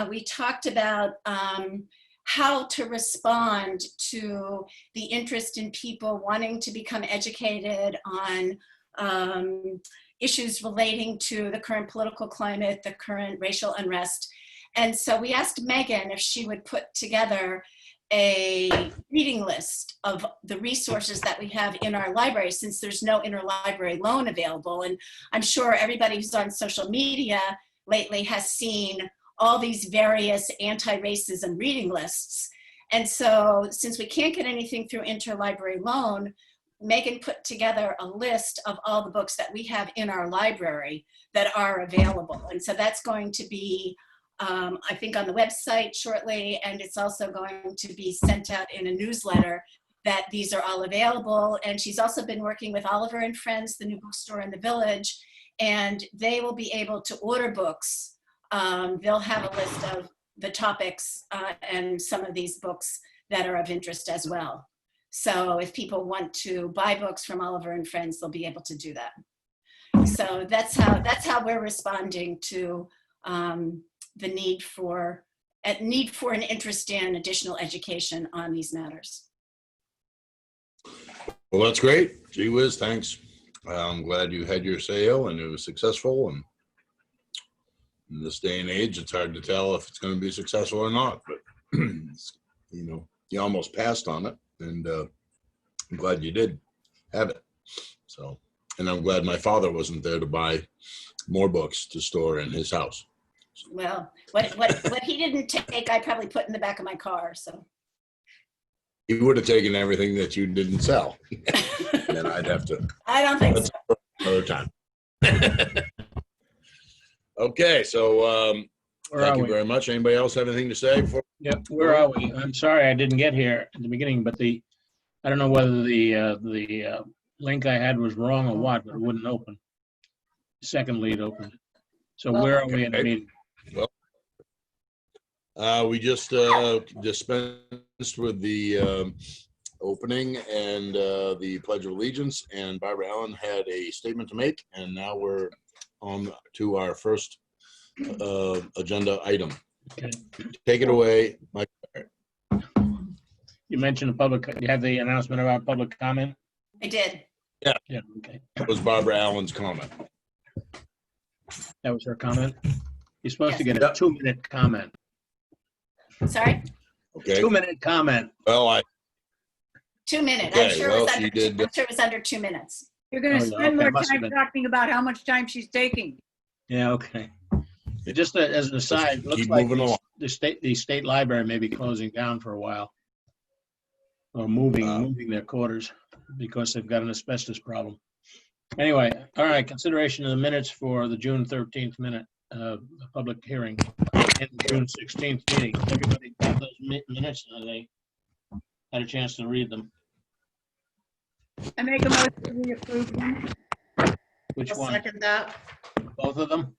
we talked about how to respond to the interest in people wanting to become educated on issues relating to the current political climate, the current racial unrest. And so we asked Megan if she would put together a reading list of the resources that we have in our library, since there's no interlibrary loan available. And I'm sure everybody who's on social media lately has seen all these various anti-racism reading lists. And so since we can't get anything through interlibrary loan, Megan put together a list of all the books that we have in our library that are available. And so that's going to be, I think, on the website shortly, and it's also going to be sent out in a newsletter that these are all available. And she's also been working with Oliver and Friends, the new bookstore in the village, and they will be able to order books. They'll have a list of the topics and some of these books that are of interest as well. So if people want to buy books from Oliver and Friends, they'll be able to do that. So that's how we're responding to the need for an interest in additional education on these matters. Well, that's great. Gee whiz, thanks. I'm glad you had your sale and it was successful. And in this day and age, it's hard to tell if it's going to be successful or not. But you know, you almost passed on it, and I'm glad you did have it. So, and I'm glad my father wasn't there to buy more books to store in his house. Well, what he didn't take, I probably put in the back of my car. So he would have taken everything that you didn't sell. Then I'd have to. I don't think so. Another time. Okay, so thank you very much. Anybody else have anything to say before? Yep. Where are we? I'm sorry I didn't get here at the beginning, but I don't know whether the link I had was wrong or what, but it wouldn't open. Second lead opened. So where are we in the meeting? Well, we just dispensed with the opening and the Pledge of Allegiance, and Barbara Allen had a statement to make, and now we're on to our first agenda item. Okay. Take it away, Mike. You mentioned you have the announcement about public comment? I did. Yeah, okay. That was Barbara Allen's comment. That was her comment? You're supposed to Yes. get a 2-minute comment. Sorry? Okay. 2-minute comment. Well, 2 minutes. Okay, I'm sure well, I'm sure it was under 2 minutes. You're going to Oh, yeah, spend okay, more must have time been. talking about how much time she's taking. Yeah, okay. Just as an aside, looks keep like moving along. the state library may be closing down for a while, or moving their quarters because they've got an asbestos problem. Anyway, all right. Consideration of the minutes for the June 13th public hearing and the June 16th meeting. Everybody got those minutes, and they had a chance to read them. I make a motion to reapprove them. Which I'll one? second that. Both of them?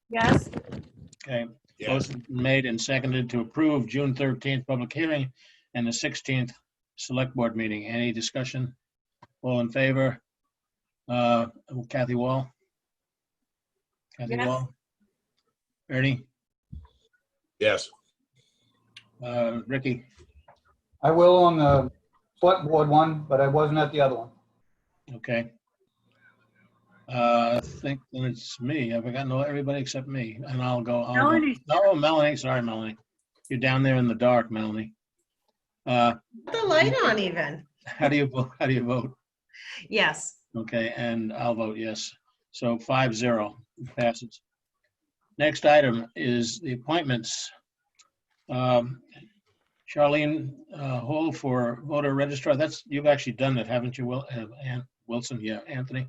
Yes, Okay. Yeah. Motion made and seconded to approve June 13th public hearing and the 16th select board meeting. Any discussion? All in favor? Kathy Wall? Kathy Yes. Wall? Ernie? yes. Ricky? I will on the select board one, but I wasn't at the other one. Okay. I think then it's me. Have I gotten everybody except me? And I'll go. Melanie. Oh, Melanie. Sorry, Melanie. You're down there in the dark, Melanie. Put the light on even. How do you vote? How do you vote? Yes. Okay, and I'll vote yes. So 5-0 passes. Next item is the appointments. Charlene Hall for voter registrar. You've actually done that, haven't you, Ann Wilson? Yeah, Anthony.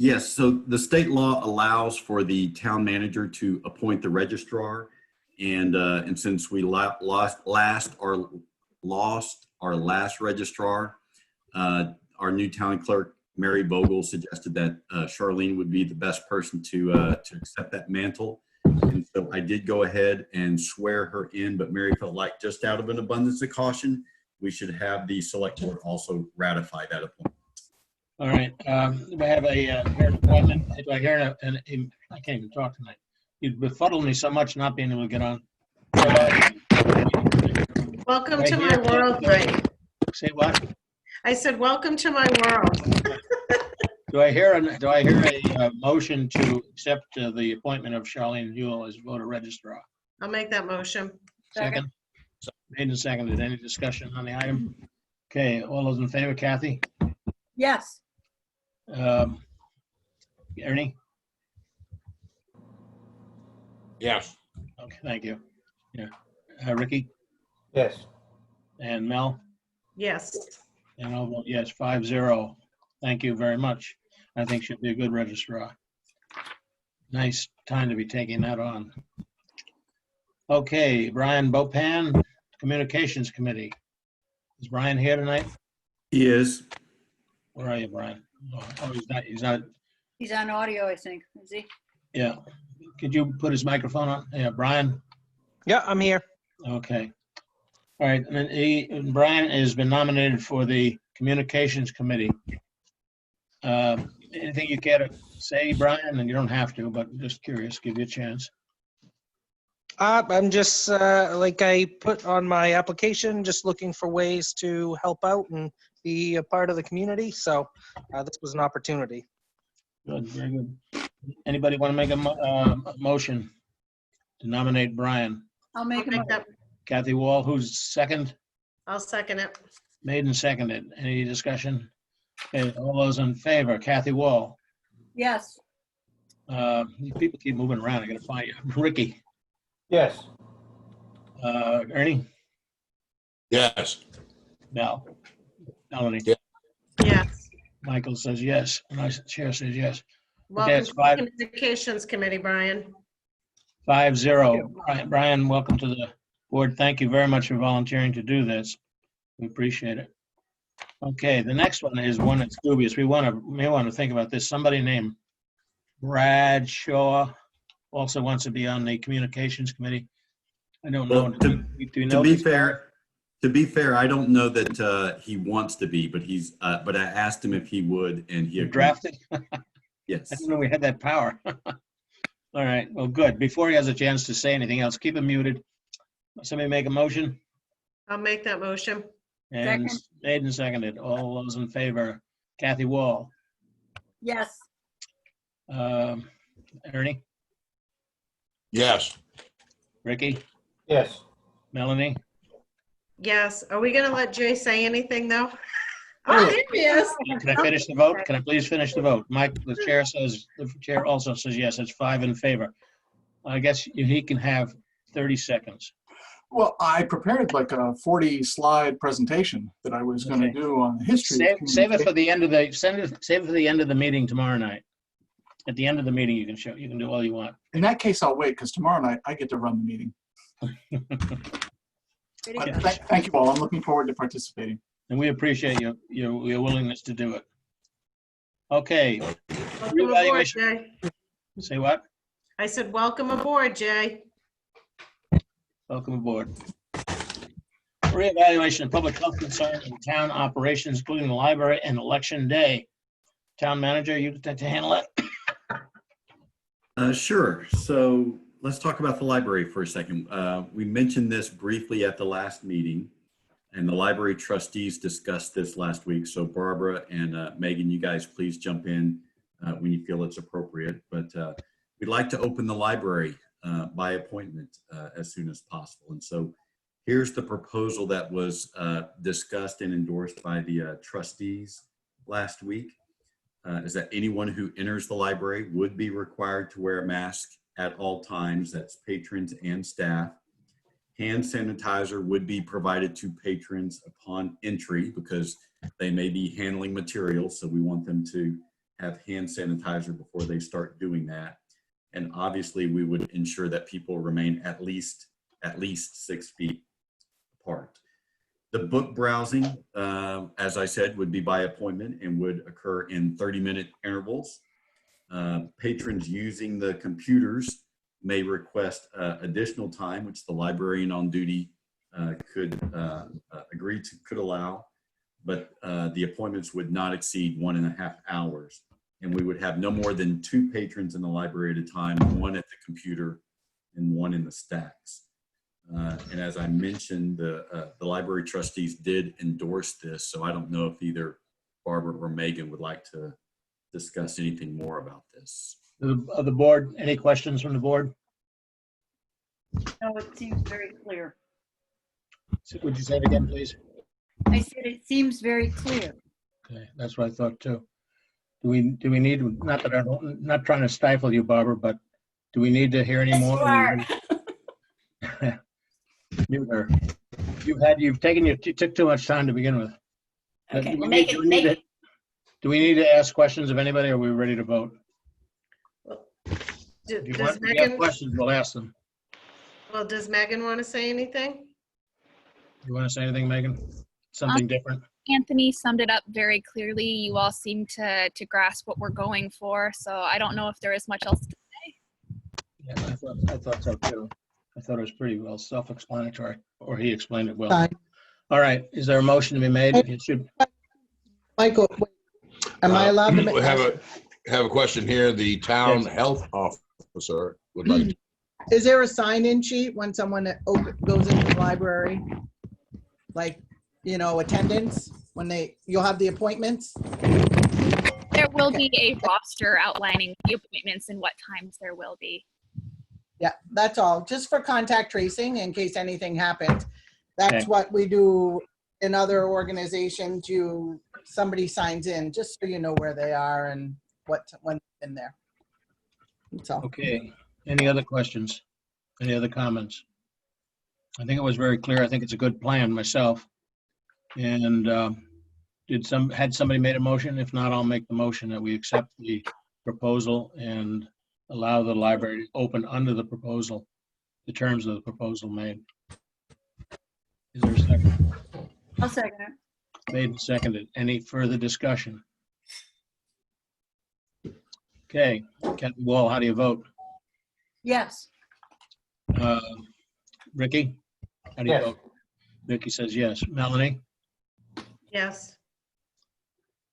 Yes, so the state law allows for the town manager to appoint the registrar. And since we lost our last registrar, our new town clerk, Mary Bogle, suggested that Charlene would be the best person to accept that mantle. And so I did go ahead and swear her in, but Mary felt like, just out of an abundance of caution, we should have the select board also ratify that appointment. All right, we have a hear an appointment. Do I hear I can't even talk tonight. You've befuddled me so much not being able to get on. Welcome Right to here. my world, Mike. Say what? I said, welcome to my world. Do I hear a motion to accept the appointment of Charlene Huell as voter registrar? I'll make that motion. Second? Made and seconded. Any discussion on the item? Okay, all those in favor, Kathy? Yes. Ernie? Yes. Okay, thank you. Yeah. Ricky Yes. and Mel? Yes. And I'll vote yes, 5-0. Thank you very much. I think she'll be a good registrar. Nice time to be taking that on. Okay, Brian Bopan, Communications Committee. Is Brian here tonight? He is. Where are you, Brian? Oh, he's not. He's on audio, I think. Is he? Yeah. Could you put his microphone on? Yeah, Brian? Yeah, I'm here. Okay. All right, and then Brian has been nominated for the Communications Committee. Anything you care to say, Brian? And you don't have to, but just curious, give you a chance. I'm just, like I put on my application, just looking for ways to help out and be a part of the community. So this was an opportunity. Good, very good. Anybody want to make a motion to nominate Brian? I'll I'll make him. make that. Kathy Wall, who's second? I'll second it. Made and seconded. Any discussion? Okay, all those in favor, Kathy Wall. Yes. People keep moving around. I gotta find you. Ricky, Yes. Ernie, Yes. Mel, Melanie. Yeah. Yes. Michael says yes, and I, chair says yes. Welcome it's to five. the Communications Committee, Brian. 5-0. Brian, welcome to the board. Thank you very much for volunteering to do this. We appreciate it. Okay, the next one is one that's dubious. We may want to think about this. Somebody named Brad Shaw also wants to be on the Communications Committee. I don't know. Well, Do we know To be this guy? fair, I don't know that he wants to be, but but I asked him if he would, and he You agreed. drafted? Yes. I didn't know we had that power. All right, well, good. Before he has a chance to say anything else, keep him muted. Somebody make a motion? I'll make that motion. And Second. made and seconded. All those in favor, Kathy Wall, Yes. Ernie, Yes. Ricky, Yes. Melanie? Yes. Are we gonna let Jay say anything, though? Oh, there he is. Can I finish the vote? Can I please finish the vote? Mike, the chair also says yes, it's 5 in favor. I guess he can have 30 seconds. Well, I prepared like a 40-slide presentation that I was going to Okay. do on the history. of Save it for communication. the end of the, save it for the end of the meeting tomorrow night. At the end of the meeting, you can do all you want. In that case, I'll wait because tomorrow night I get to run the meeting. Pretty good. Thank you all. I'm looking forward to participating. And we appreciate your willingness to do it. Okay, Welcome aboard, Reevaluation. Jay. say what? I said, welcome aboard, Jay. Welcome aboard. Reevaluation of public health concerns in town operations, including the library and election day. Town manager, you to handle it? Sure. So let's talk about the library for a second. We mentioned this briefly at the last meeting, and the library trustees discussed this last week. So Barbara and Megan, you guys please jump in when you feel it's appropriate. But we'd like to open the library by appointment as soon as possible. And so here's the proposal that was discussed and endorsed by the trustees last week. Is that anyone who enters the library would be required to wear a mask at all times. That's patrons and staff. Hand sanitizer would be provided to patrons upon entry because they may be handling materials. So we want them to have hand sanitizer before they start doing that. And obviously we would ensure that people remain at least 6 feet apart. The book browsing, as I said, would be by appointment and would occur in 30-minute intervals. Patrons using the computers may request additional time, which the librarian on duty could allow. but the appointments would not exceed 1.5 hours. And we would have no more than 2 patrons in the library at a time, one at the computer and one in the stacks. And as I mentioned, the library trustees did endorse this, so I don't know if either Barbara or Megan would like to discuss anything more about this. Of the board, any questions from the board? No, it seems very clear. Would you say it again, please? I said it seems very clear. Okay, that's what I thought too. Do we need, not that I'm not trying to stifle you, Barbara, but do we need to hear any Yes, more? you are. Mute her. You took too much time to begin with. Okay, Do we well, need- make do it, we need make to- Do we need to ask questions of anybody, or are we ready to vote? If you Does want- if you have Megan, questions, we'll ask them. well, does Megan want to say anything? You want to say anything, Megan? Something different? Anthony summed it up very clearly. You all seem to grasp what we're going for, so I don't know if there is much else to Yeah, I thought so too. I thought it was pretty well self-explanatory, or he explained it well. Fine. All right, is there a motion to be made? It should, Michael, wait, am I allowed to? We have a question here. The town health officer would like, Is there a sign-in sheet when someone goes into the library? Like, attendance, when you'll have the appointments? There will be a roster outlining the appointments and what times there will be. Yeah, that's all, just for contact tracing in case anything happens. That's Okay. what we do in other organizations. Somebody signs in, just so you know where they are and when in there. That's all. okay. Any other questions? Any other comments? I think it was very clear. I think it's a good plan myself. And had somebody made a motion? If not, I'll make the motion that we accept the proposal and allow the library to open under the proposal, the terms of the proposal made. Is there a second? I'll second it. Made and seconded. Any further discussion? Okay, Captain Wall, how do you vote? Yes. Ricky? How do you Yes. vote? Ricky says yes. Melanie? Yes.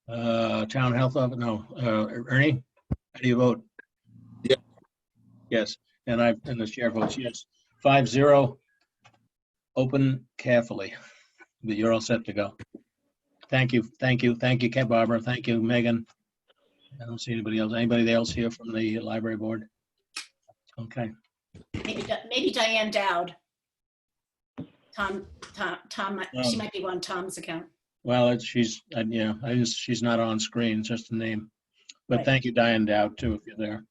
Town health officer, no. Ernie? How do you vote? Yeah. Yes, and the chair votes yes. 5-0. Open carefully. But you're all set to go. Thank you, Barbara. Thank you, Megan. I don't see anybody else. Anybody else here from the library board? Okay. maybe Diane Dowd. Tom, she might be on Tom's account. Well, she's not on screen, it's just a name. But Right. thank you, Diane Dowd, too, if you're there.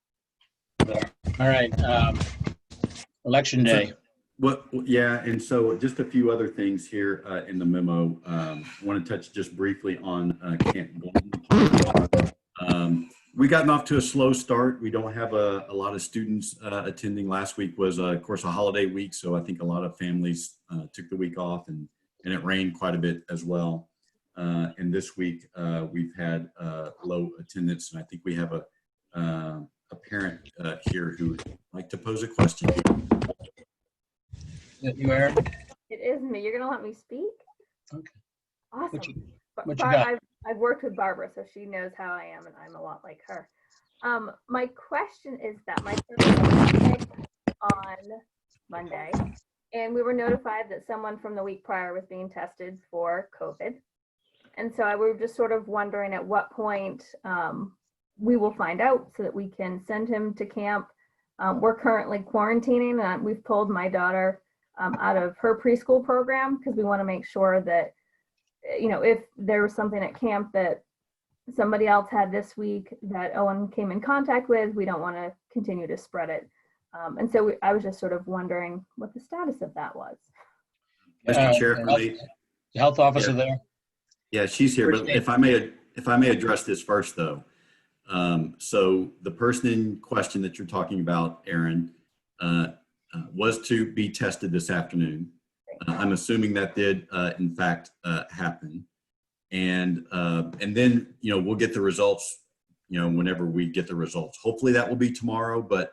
All right, election day. Yeah, and so just a few other things here in the memo. I want to touch just briefly on Camp Golden. We gotten off to a slow start. We don't have a lot of students attending. Last week was, of course, a holiday week, so I think a lot of families took the week off, and it rained quite a bit as well. And this week we've had low attendance, and I think we have a parent here who would like to pose a question. You, Aaron? It is me. You're gonna let me speak? Okay. Awesome. what you got? I've worked with Barbara, so she knows how I am, and I'm a lot like her. My question is that my son was sick on Monday, and we were notified that someone from the week prior was being tested for COVID. And so we were just sort of wondering at what point we will find out so that we can send him to camp. We're currently quarantining, and we've pulled my daughter out of her preschool program because we want to make sure that, if there was something at camp that somebody else had this week that Owen came in contact with, we don't want to continue to spread it. And so I was just sort of wondering what the status of that was. Mr. Chair, The health officer there? Yeah, she's here, but if I may address this first, though. So the person in question that you're talking about, Aaron, was to be tested this afternoon. I'm assuming that did, in fact, happen. And then, we'll get the results, whenever we get the results. Hopefully that will be tomorrow, but,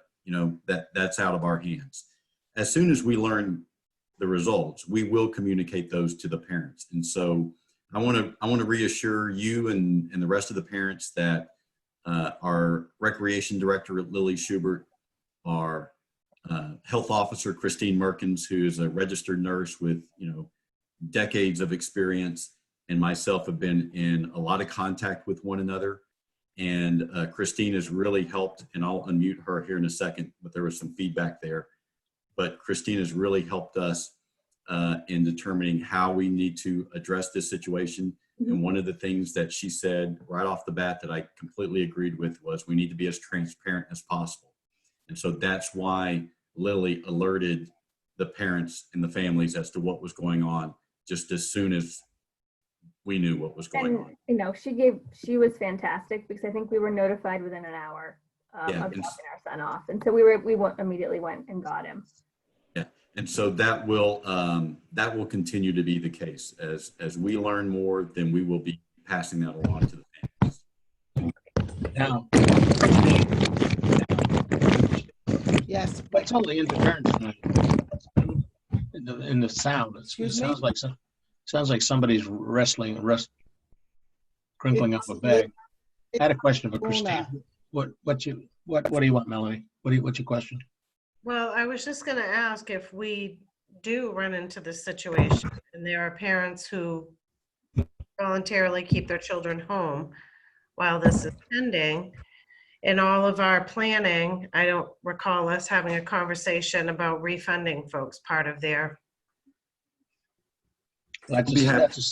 that's out of our hands. As soon as we learn the results, we will communicate those to the parents. And so I want to reassure you and the rest of the parents that our recreation director, Lily Schubert, our health officer, Christine Merkins, who is a registered nurse with, decades of experience, and myself have been in a lot of contact with one another. And Christine has really helped, and I'll unmute her here in a second, but there was some feedback there. But Christine has really helped us in determining how we need to address this situation. And one of the things that she said right off the bat that I completely agreed with was we need to be as transparent as possible. And so that's why Lily alerted the parents and the families as to what was going on just as soon as we knew what was going on. She was fantastic because I think we were notified within an hour of dropping our son off. And so we immediately went and got him. Yeah. And so that will continue to be the case. As we learn more, then we will be passing that along to the families. Now, Yes. what's all the interference in the sound? Excuse It me? sounds like somebody's crinkling up a bag. I had a question for Christine. What do you want, Melanie? What's your question? Well, I was just going to ask if we do run into this situation and there are parents who voluntarily keep their children home while this is pending. In all of our planning, I don't recall us having a conversation about refunding folks part of their. We'll be happy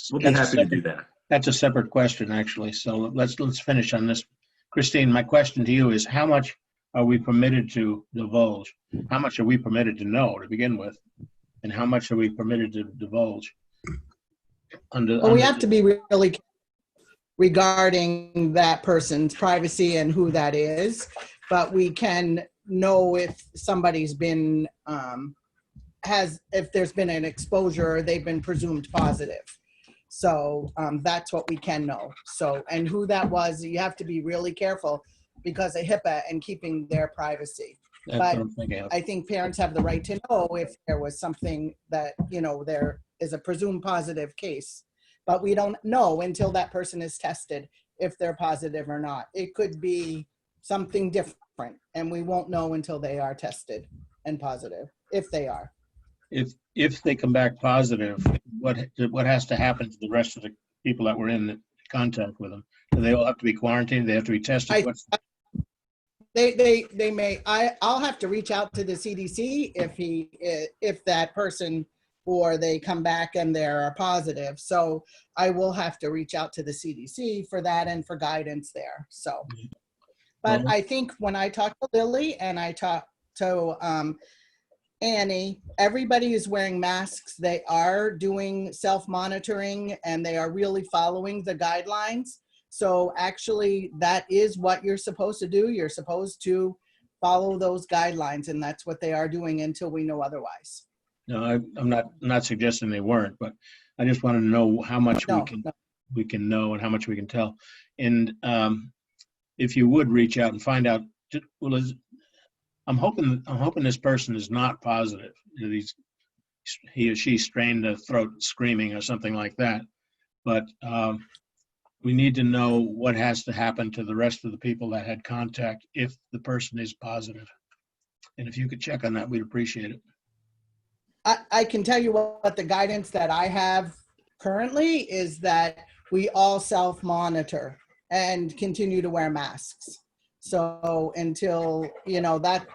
to do that. That's a separate question, actually. So let's finish on this. Christine, my question to you is, how much are we permitted to divulge? How much are we permitted to know to begin with? And how much are we permitted to divulge? We have to be really careful regarding that person's privacy and who that is, but we can know if somebody's been, if there's been an exposure or they've been presumed positive. So that's what we can know. So, and who that was, you have to be really careful because of HIPAA and keeping their privacy. But I think parents have the right to know if there was something that, there is a presumed positive case. But we don't know until that person is tested if they're positive or not. It could be something different, and we won't know until they are tested and positive, if they are. If they come back positive, what has to happen to the rest of the people that were in contact with them? Do they all have to be quarantined? They have to be tested? They may. I'll have to reach out to the CDC if that person or they come back and they're positive. So I will have to reach out to the CDC for that and for guidance there. So, but I think when I talk to Lily and I talk to Annie, everybody is wearing masks. They are doing self-monitoring and they are really following the guidelines. So actually that is what you're supposed to do. You're supposed to follow those guidelines, and that's what they are doing until we know otherwise. No, I'm not suggesting they weren't, but I just wanted to know how much we can know and how much we can tell. And if you would reach out and find out, well, I'm hoping this person is not positive. He or she strained a throat screaming or something like that. But we need to know what has to happen to the rest of the people that had contact if the person is positive. And if you could check on that, we'd appreciate it. I can tell you what the guidance that I have currently is that we all self-monitor and continue to wear masks. So until,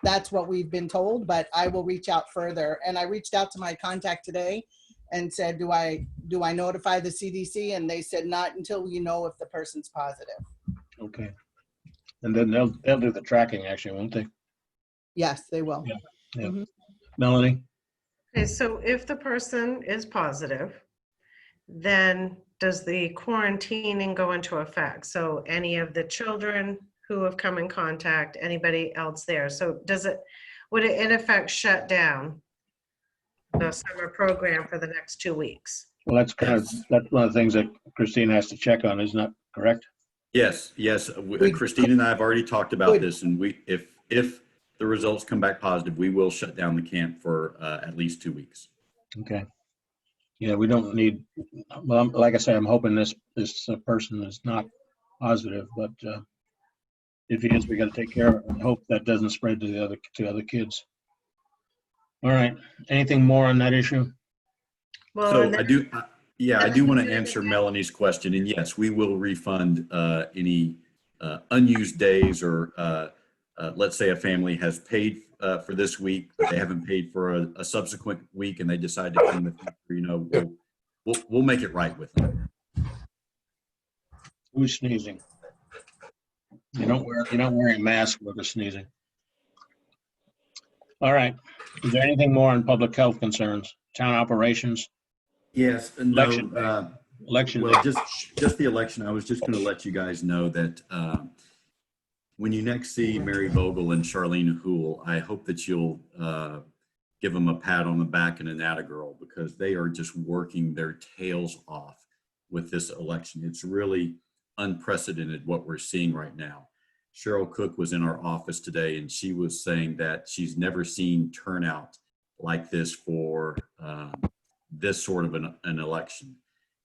that's what we've been told, but I will reach out further. And I reached out to my contact today and said, do I notify the CDC? And they said, not until we know if the person's positive. Okay. And then they'll do the tracking actually, won't they? Yes, they will. Yeah. Mm-hmm. Melanie? Okay, so if the person is positive, then does the quarantining go into effect? So any of the children who have come in contact, anybody else there? So would it in effect shut down the summer program for the next 2 weeks? Well, that's one of the things that Christine has to check on, isn't that correct? Yes. Christine and I have already talked about this, and if the results come back positive, we will shut down the camp for at least 2 weeks. Okay. Yeah, we don't need, well, like I say, I'm hoping this person is not positive, but if he is, we got to take care of it and hope that doesn't spread to the other kids. All right. Anything more on that issue? Well, So and I do, yeah, I do want to answer Melanie's question. And yes, we will refund any unused days or let's say a family has paid for this week, but they haven't paid for a subsequent week and they decide to come in the future, you know, we'll make it right with them. Who's sneezing? You're not wearing a mask with the sneezing. All right. Is there anything more on public health concerns, town operations? Yes, and Election day. no, Election well, day. just the election. I was just going to let you guys know that when you next see Mary Vogel and Charlene Houle, I hope that you'll give them a pat on the back and an attagirl because they are just working their tails off with this election. It's really unprecedented what we're seeing right now. Cheryl Cook was in our office today and she was saying that she's never seen turnout like this for this sort of an election.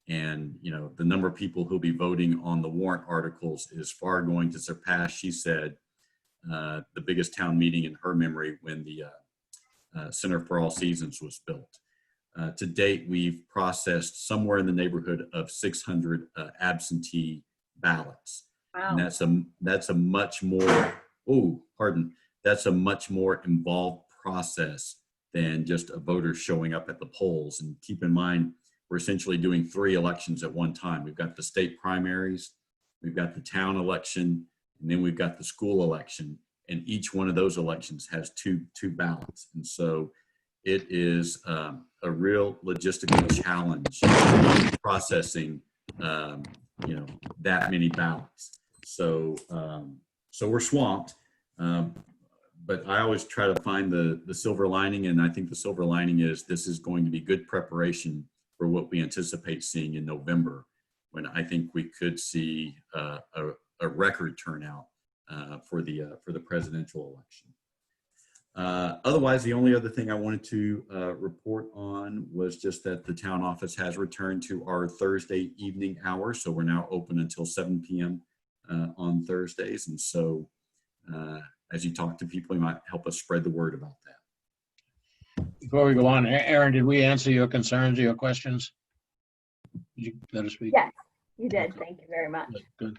And, you know, the number of people who'll be voting on the warrant articles is far going to surpass, she said, the biggest town meeting in her memory when the Center for All Seasons was built. To date, we've processed somewhere in the neighborhood of 600 absentee ballots. Wow. And that's a much more, that's a much more involved process than just a voter showing up at the polls. And keep in mind, we're essentially doing 3 elections at one time. We've got the state primaries, we've got the town election, and then we've got the school election. And each one of those elections has two ballots. And so it is a real logistical challenge processing, you know, that many ballots. So, so we're swamped. But I always try to find the silver lining, and I think the silver lining is this is going to be good preparation for what we anticipate seeing in November, when I think we could see a record turnout for the presidential election. Otherwise, the only other thing I wanted to report on was just that the town office has returned to our Thursday evening hours, so we're now open until 7 p.m. On Thursdays, and so as you talk to people, you might help us spread the word about that. Before we go on, Aaron, did we answer your concerns or your questions? Did you let us speak? Yes, you did. Thank you very much. Good.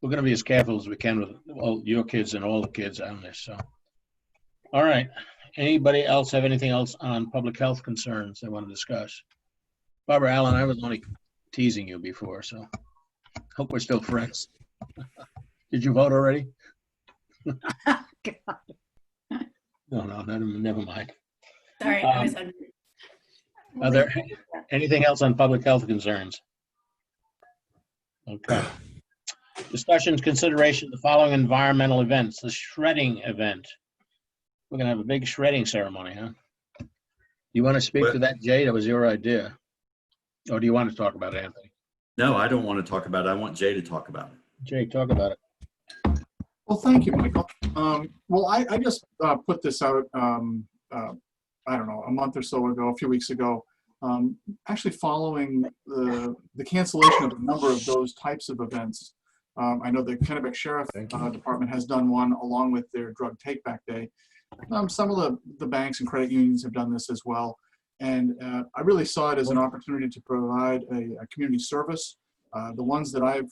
We're going to be as careful as we can with all your kids and all the kids on this. So, all right. Anybody else have anything else on public health concerns they want to discuss? Barbara Allen, I was only teasing you before, so hope we're still friends. Did you vote already? No, never mind. Sorry, I was on. Are there anything else on public health concerns? Okay. Discussions, consideration of the following environmental events. The shredding event. We're going to have a big shredding ceremony, huh? You want to speak to that, Jay? That was your idea. Or do you want to talk about it, Anthony? No, I don't want to talk about it. I want Jay to talk about it. Jay, talk about it. Well, thank you, Michael. Well, I just put this out, I don't know, a month or so ago, a few weeks ago, actually following the cancellation of a number of those types of events. I know the Kennebec Sheriff Department has done one along with their drug take-back day. Some of the banks and credit unions have done this as well. And I really saw it as an opportunity to provide a community service. The ones that I've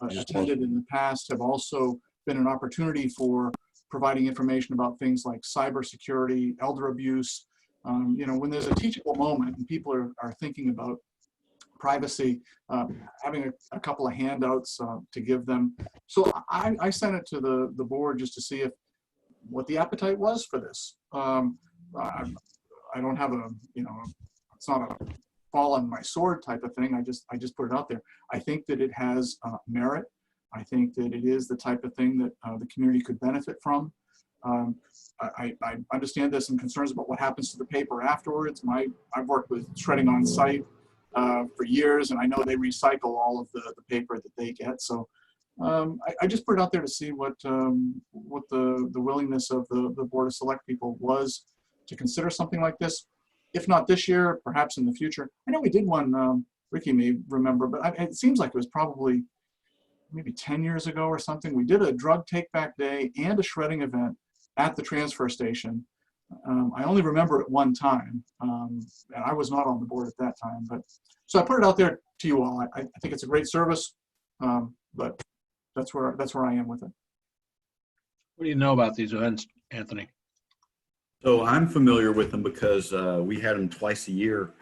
attended in the past have also been an opportunity for providing information about things like cybersecurity, elder abuse. You know, when there's a teachable moment and people are thinking about privacy, having a couple of handouts to give them. So I sent it to the board just to see what the appetite was for this. I don't have it's not a fall on my sword type of thing. I just put it out there. I think that it has merit. I think that it is the type of thing that the community could benefit from. I understand there's some concerns about what happens to the paper afterwards. I've worked with shredding on site for years, and I know they recycle all of the paper that they get. So I just put it out there to see what the willingness of the Board of Select people was to consider something like this. if not this year, perhaps in the future. I know we did one, Ricky may remember, but it seems like it was probably maybe 10 years ago or something. We did a drug take back day and a shredding event at the transfer station. I only remember it one time, and I was not on the board at that time. But so I put it out there to you all. I think it's a great service, but that's where I am with it. What do you know about these events, Anthony? So I'm familiar with them because we had them twice a year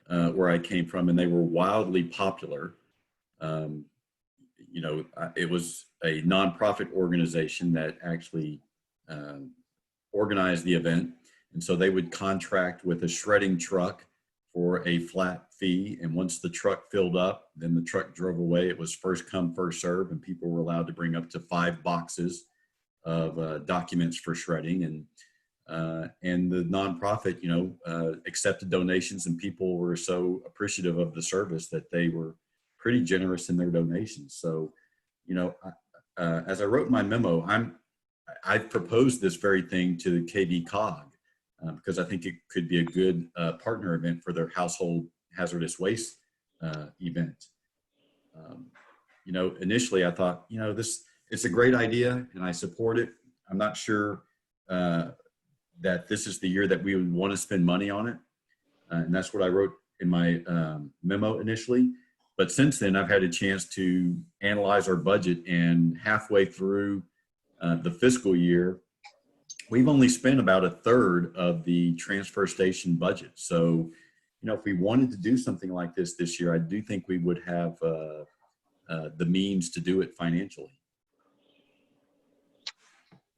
where I came from, and they were wildly popular. You know, it was a nonprofit organization that actually organized the event. And so they would contract with a shredding truck for a flat fee. And once the truck filled up, then the truck drove away. It was first come, first serve, and people were allowed to bring up to 5 boxes of documents for shredding. And the nonprofit, you know, accepted donations, and people were so appreciative of the service that they were pretty generous in their donations. So, you know, as I wrote in my memo, I've proposed this very thing to KV Cog because I think it could be a good partner event for their household hazardous waste event. You know, initially I thought, you know, it's a great idea and I support it. I'm not sure that this is the year that we would want to spend money on it. And that's what I wrote in my memo initially. But since then, I've had a chance to analyze our budget, and halfway through the fiscal year, we've only spent about 1/3 of the transfer station budget. So, you know, if we wanted to do something like this year, I do think we would have the means to do it financially.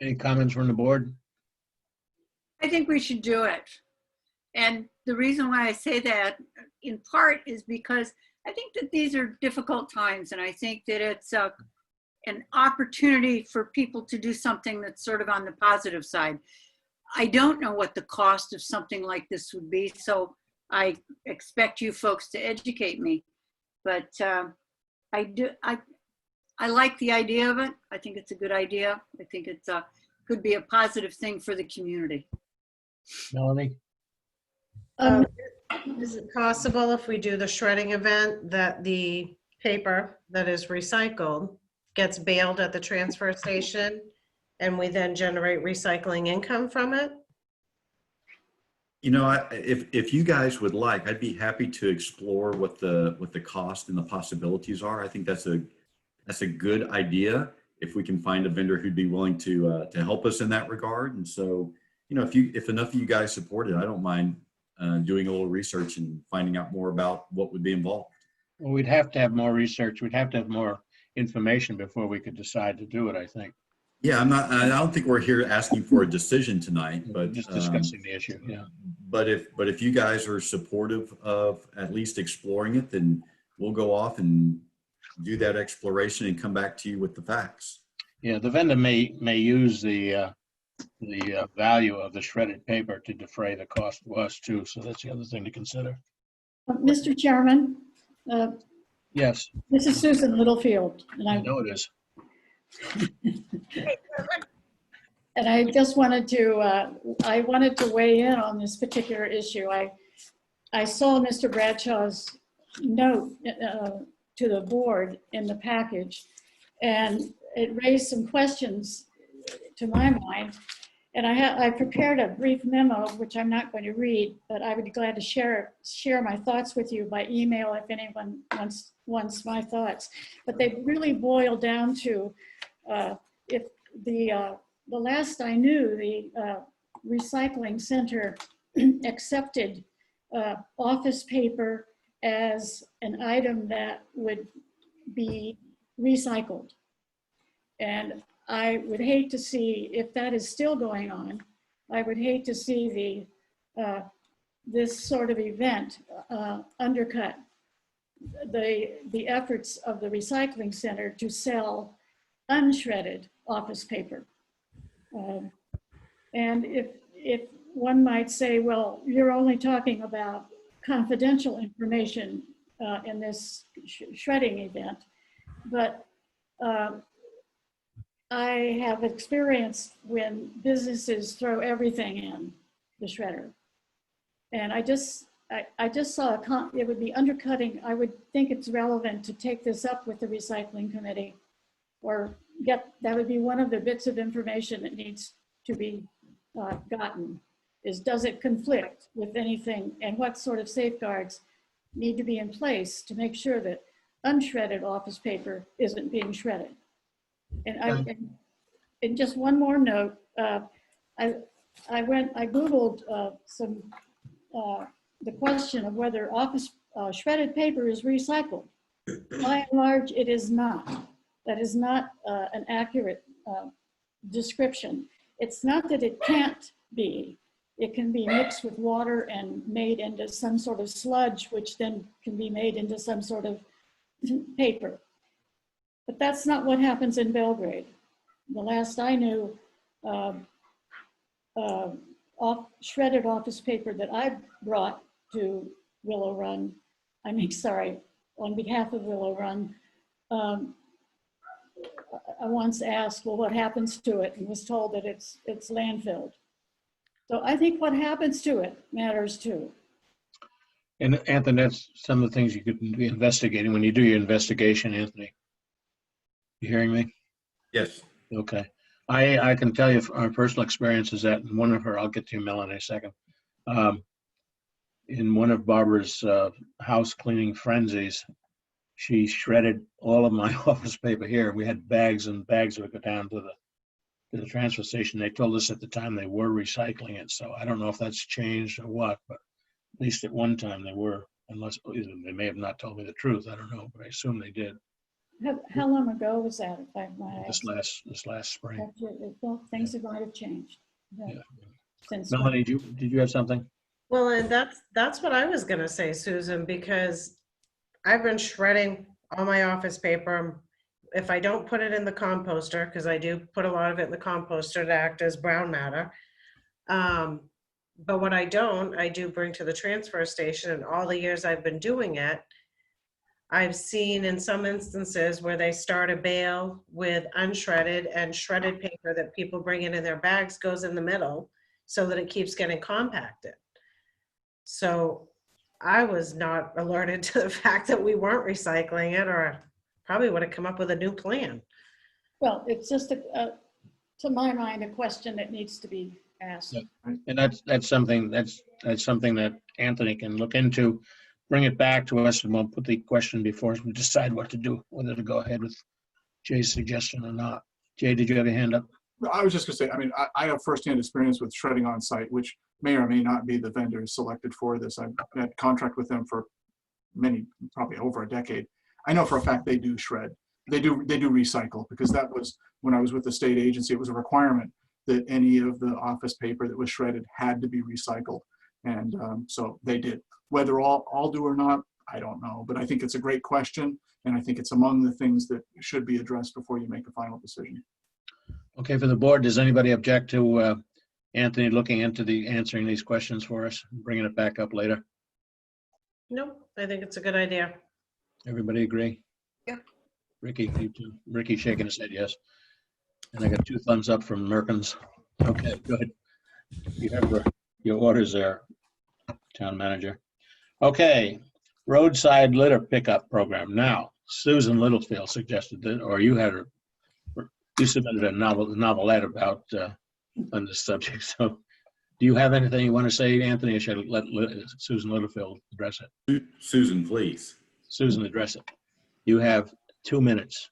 Any comments from the board? I think we should do it. And the reason why I say that in part is because I think that these are difficult times, and I think that it's an opportunity for people to do something that's sort of on the positive side. I don't know what the cost of something like this would be, so I expect you folks to educate me. But I like the idea of it. I think it's a good idea. I think it's could be a positive thing for the community. Melanie? Is it possible if we do the shredding event that the paper that is recycled gets baled at the transfer station and we then generate recycling income from it? You know, if you guys would like, I'd be happy to explore what the cost and the possibilities are. I think that's a good idea if we can find a vendor who'd be willing to help us in that regard. And so, you know, if enough of you guys support it, I don't mind doing a little research and finding out more about what would be involved. Well, we'd have to have more research. We'd have to have more information before we could decide to do it, I think. Yeah, I don't think we're here asking for a decision tonight, but Just discussing the issue, yeah. But if you guys are supportive of at least exploring it, then we'll go off and do that exploration and come back to you with the facts. Yeah, the vendor may use the value of the shredded paper to defray the cost to us too. So that's the other thing to consider. Mr. Chairman, Yes, this is Susan Littlefield, and I know it is. and I just wanted to weigh in on this particular issue. I saw Mr. Bradshaw's note to the board in the package, and it raised some questions to my mind. And I prepared a brief memo, which I'm not going to read, but I would be glad to share my thoughts with you by email if anyone wants my thoughts. But they really boil down to if the last I knew, the recycling center accepted office paper as an item that would be recycled. And I would hate to see, if that is still going on, I would hate to see this sort of event undercut the efforts of the recycling center to sell unshredded office paper. And if one might say, well, you're only talking about confidential information in this shredding event, but I have experienced when businesses throw everything in the shredder. And I just saw it would be undercutting. I would think it's relevant to take this up with the recycling committee, or that would be one of the bits of information that needs to be gotten, is does it conflict with anything, and what sort of safeguards need to be in place to make sure that unshredded office paper isn't being shredded. And just one more note, I Googled the question of whether office shredded paper is recycled. By and large, it is not. That is not an accurate description. It's not that it can't be. It can be mixed with water and made into some sort of sludge, which then can be made into some sort of paper. But that's not what happens in Belgrade. The last I knew, shredded office paper that I brought to Willow Run, on behalf of Willow Run, I once asked, well, what happens to it? And was told that it's landfilled. So I think what happens to it matters too. And Anthony, that's some of the things you could be investigating when you do your investigation, Anthony. You hearing me? Yes. Okay. I can tell you our personal experience is that in one of her, I'll get to you, Mel, in a second. In one of Barbara's house cleaning frenzies, she shredded all of my office paper here. We had bags and bags that would go down to the transfer station. They told us at the time they were recycling it. So I don't know if that's changed or what, but at least at one time they were, unless they may have not told me the truth. I don't know, but I assume they did. How long ago was that? If I might ask? This last spring. Well, things might have changed. Yeah. Since Melanie, did you have something? Well, and that's what I was gonna say, Susan, because I've been shredding all my office paper. If I don't put it in the composter, because I do put a lot of it in the composter to act as brown matter. But what I do bring to the transfer station, and all the years I've been doing it, I've seen in some instances where they start a bale with unshredded and shredded paper that people bring in their bags goes in the middle so that it keeps getting compacted. So I was not alerted to the fact that we weren't recycling it, or probably would have come up with a new plan. Well, it's just, to my mind, a question that needs to be asked. Yeah. And that's something that Anthony can look into, bring it back to us, and we'll put the question before us and decide what to do, whether to go ahead with Jay's suggestion or not. Jay, did you have your hand up? I was just gonna say, I mean, I have firsthand experience with shredding on site, which may or may not be the vendor selected for this. I've had contract with them for probably over a decade. I know for a fact they do shred. They do recycle, because that was, when I was with the state agency, it was a requirement that any of the office paper that was shredded had to be recycled. And so they did. Whether all do or not, I don't know. But I think it's a great question. And I think it's among the things that should be addressed before you make a final decision. Okay, for the board, does anybody object to Anthony looking into answering these questions for us, bringing it back up later? Nope, I think it's a good idea. Everybody agree? Yeah. Ricky, you too. Ricky shaking his head yes. And I got 2 thumbs up from Merkins. Okay, good. You have your orders there, town manager. Okay, roadside litter pickup program. Now, Susan Littlefield suggested that, or you submitted a novelette about on this subject. So do you have anything you want to say, Anthony, or should I let Susan Littlefield address it? Susan, please. Susan, address it. You have 2 minutes.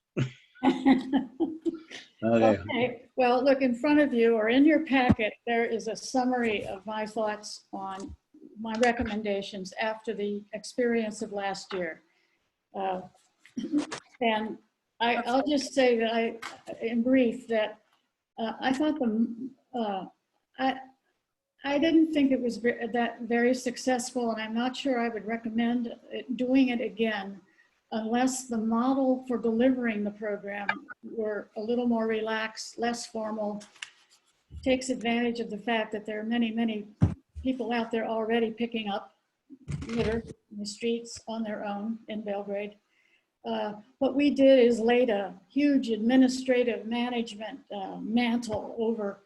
Okay, well, look, in front of you or in your packet, there is a summary of my thoughts on my recommendations after the experience of last year. And I'll just say that in brief, that I thought I didn't think it was very successful, and I'm not sure I would recommend doing it again unless the model for delivering the program were a little more relaxed, less formal, takes advantage of the fact that there are many, many people out there already picking up litter in the streets on their own in Belgrade. What we did is laid a huge administrative management mantle over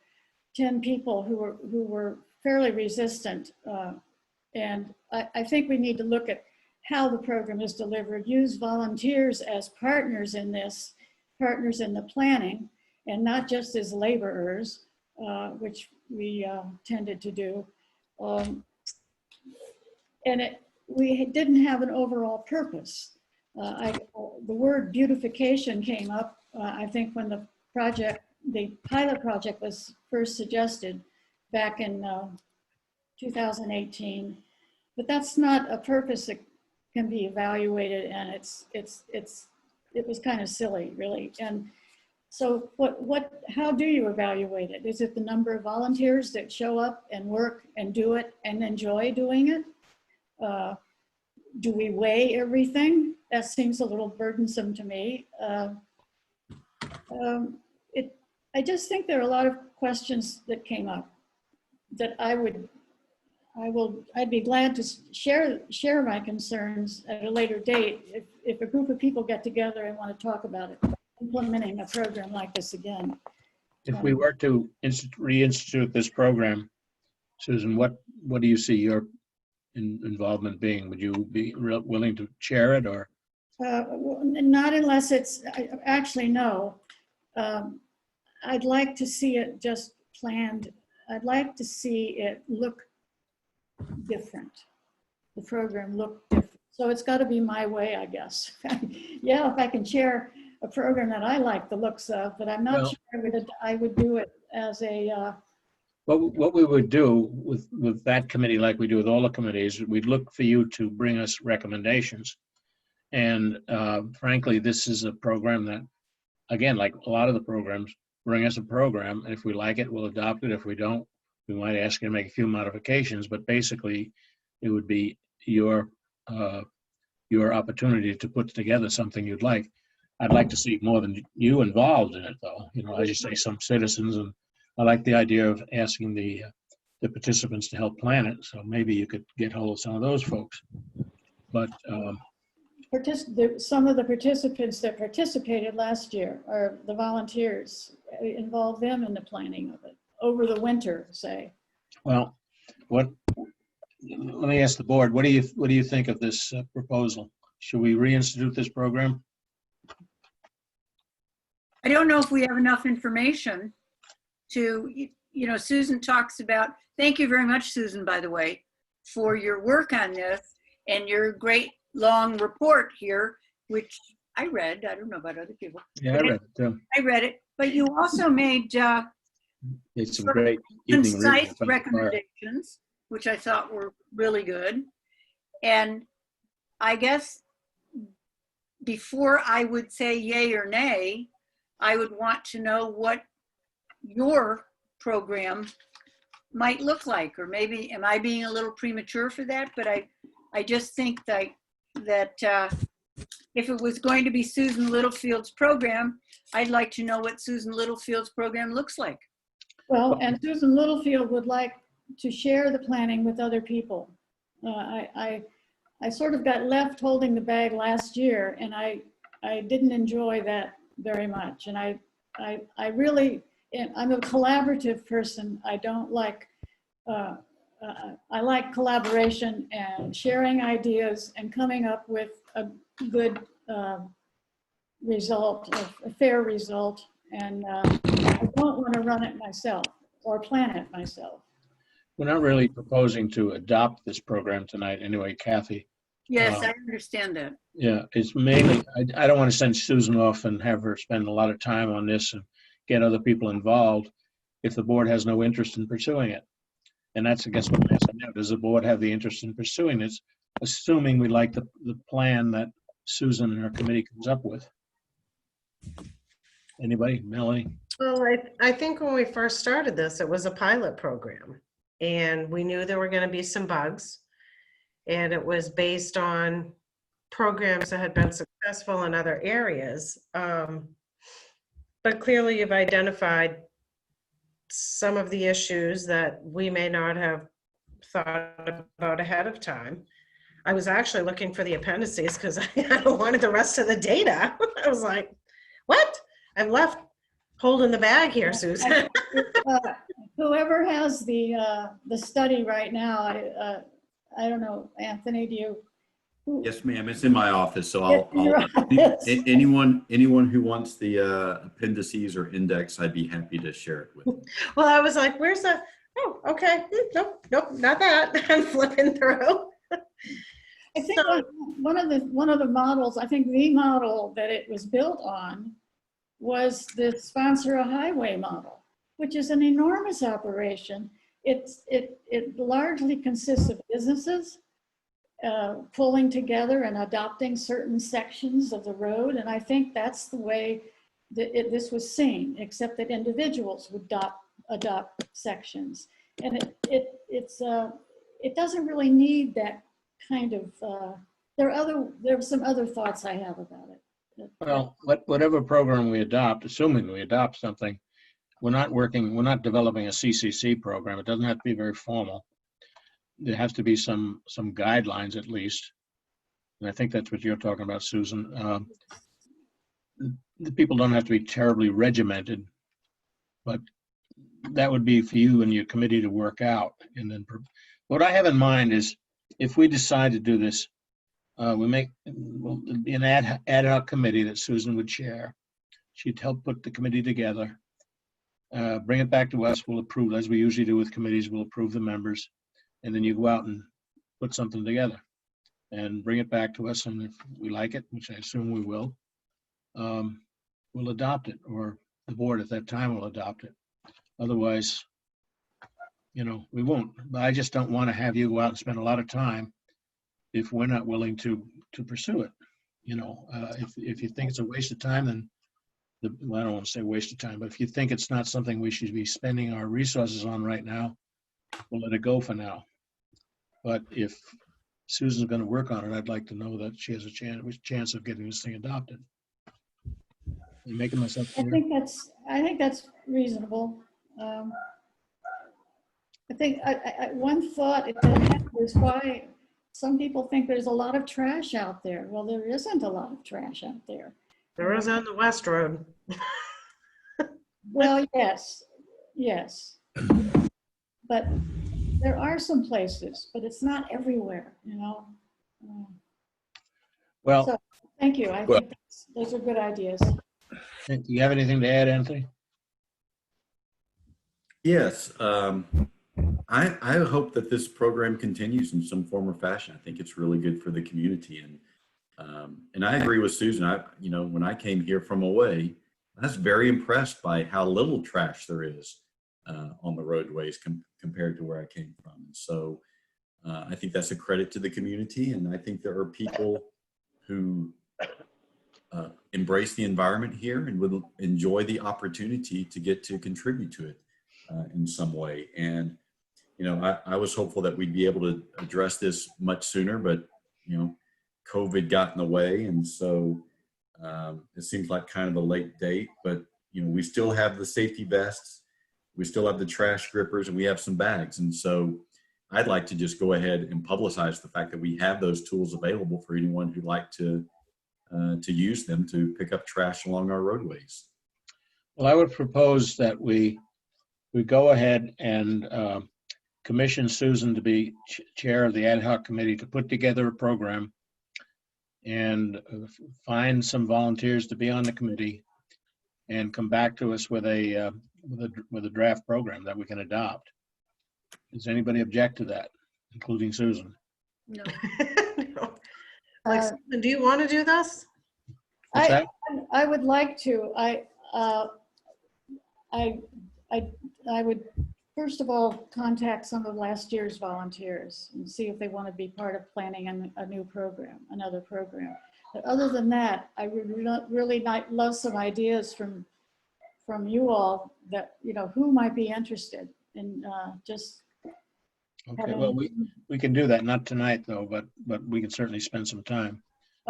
10 people who were fairly resistant And I think we need to look at how the program is delivered, use volunteers as partners in this, partners in the planning, and not just as laborers, which we tended to do. We didn't have an overall purpose. The word beautification came up, I think, when the pilot project was first suggested back in 2018. But that's not a purpose that can be evaluated, and it was kind of silly, really. And so how do you evaluate it? Is it the number of volunteers that show up and work and do it and enjoy doing it? Do we weigh everything? That seems a little burdensome to me. I just think there are a lot of questions that came up that I'd be glad to share my concerns at a later date if a group of people get together and want to talk about it, implementing a program like this again. If we were to reinstitute this program, Susan, what do you see your involvement being? Would you be willing to chair it, or? Not unless it's, actually, no. I'd like to see it just planned. I'd like to see it look different. The program look different. So it's got to be my way, I guess. Yeah, if I can chair a program that I like the looks of, but I'm not sure I would do it as a. What we would do with that committee, like we do with all the committees, we'd look for you to bring us recommendations. And frankly, this is a program that, again, like a lot of the programs, bring us a program, and if we like it, we'll adopt it. If we don't, we might ask you to make a few modifications, but basically it would be your opportunity to put together something you'd like. I'd like to see more than you involved in it, though. You know, as you say, some citizens, and I like the idea of asking the participants to help plan it. So maybe you could get hold of some of those folks. But some of the participants that participated last year, or the volunteers, involve them in the planning of it over the winter, say. Well, let me ask the board. What do you think of this proposal? Should we reinstitute this program? I don't know if we have enough information to, Susan talks about, thank you very much, Susan, by the way, for your work on this and your great long report here, which I read. I don't know about other people. Yeah, I read it too. I read it, but you also made it's some great concise recommendations, which I thought were really good. And I guess before I would say yay or nay, I would want to know what your program might look like, or maybe, am I being a little premature for that? But I just think that if it was going to be Susan Littlefield's program, I'd like to know what Susan Littlefield's program looks like. Well, and Susan Littlefield would like to share the planning with other people. I sort of got left holding the bag last year, and I didn't enjoy that very much. And I really, I'm a collaborative person. I don't like, I like collaboration and sharing ideas and coming up with a good result, a fair result. And I don't want to run it myself or plan it myself. We're not really proposing to adopt this program tonight anyway, Kathy. Yes, I understand that. Yeah, it's mainly, I don't want to send Susan off and have her spend a lot of time on this and get other people involved if the board has no interest in pursuing it. And that's, I guess, what I'm asking now. Does the board have the interest in pursuing this, assuming we like the plan that Susan and her committee comes up with? Anybody? Melanie? Well, I think when we first started this, it was a pilot program, and we knew there were going to be some bugs, and it was based on programs that had been successful in other areas. But clearly you've identified some of the issues that we may not have thought about ahead of time. I was actually looking for the appendices because I wanted the rest of the data. I was like, what? I'm left holding the bag here, Susan. Whoever has the study right now, I don't know, Anthony, do you? who- Yes, ma'am. It's in my office, so In your office. anyone who wants the appendices or index, I'd be happy to share it with them. Well, I was like, where's the, oh, okay, nope, nope, not that. I'm flipping through. I think So- one of the models, I think the model that it was built on was the sponsor a highway model, which is an enormous operation. It largely consists of businesses pulling together and adopting certain sections of the road. And I think that's the way that this was seen, except that individuals would adopt sections. And it doesn't really need that kind of, there are some other thoughts I have about it. Well, whatever program we adopt, assuming we adopt something, we're not developing a CCC program. It doesn't have to be very formal. There has to be some guidelines at least. And I think that's what you're talking about, Susan. The people don't have to be terribly regimented, but that would be for you and your committee to work out. And then what I have in mind is if we decide to do this, it'll be an ad hoc committee that Susan would chair. She'd help put the committee together, bring it back to us. We'll approve, as we usually do with committees, we'll approve the members. And then you go out and put something together and bring it back to us. And if we like it, which I assume we will, we'll adopt it, or the board at that time will adopt it. Otherwise, we won't. But I just don't want to have you go out and spend a lot of time if we're not willing to pursue it. If you think it's a waste of time, then I don't want to say waste of time, but if you think it's not something we should be spending our resources on right now, we'll let it go for now. But if Susan's going to work on it, I'd like to know that she has a chance of getting this thing adopted. You making myself I clear? think that's reasonable. I think one thought is why some people think there's a lot of trash out there. Well, there isn't a lot of trash out there. There is on the West Road. Well, yes, but there are some places, but it's not everywhere, Well, So, thank you. I think those are good ideas. do you have anything to add, Anthony? Yes, I hope that this program continues in some form or fashion. I think it's really good for the community, and I agree with Susan. When I came here from away, I was very impressed by how little trash there is on the roadways compared to where I came from. And so I think that's a credit to the community, and I think there are people who embrace the environment here and would enjoy the opportunity to get to contribute to it in some way. And I was hopeful that we'd be able to address this much sooner, but COVID got in the way, and so it seems like kind of a late date. But we still have the safety vests, we still have the trash grippers, and we have some bags. And so I'd like to just go ahead and publicize the fact that we have those tools available for anyone who'd like to use them to pick up trash along our roadways. Well, I would propose that we go ahead and commission Susan to be chair of the ad hoc committee to put together a program and find some volunteers to be on the committee and come back to us with a draft program that we can adopt. Does anybody object to that, including Susan? No. No. Like, do you want to do this? What's that? I would like to. I would first of all contact some of last year's volunteers and see if they want to be part of planning a new program, another program. But other than that, I would really love some ideas from you all that who might be interested in just. Okay, well, we can do that, not tonight though, but we can certainly spend some time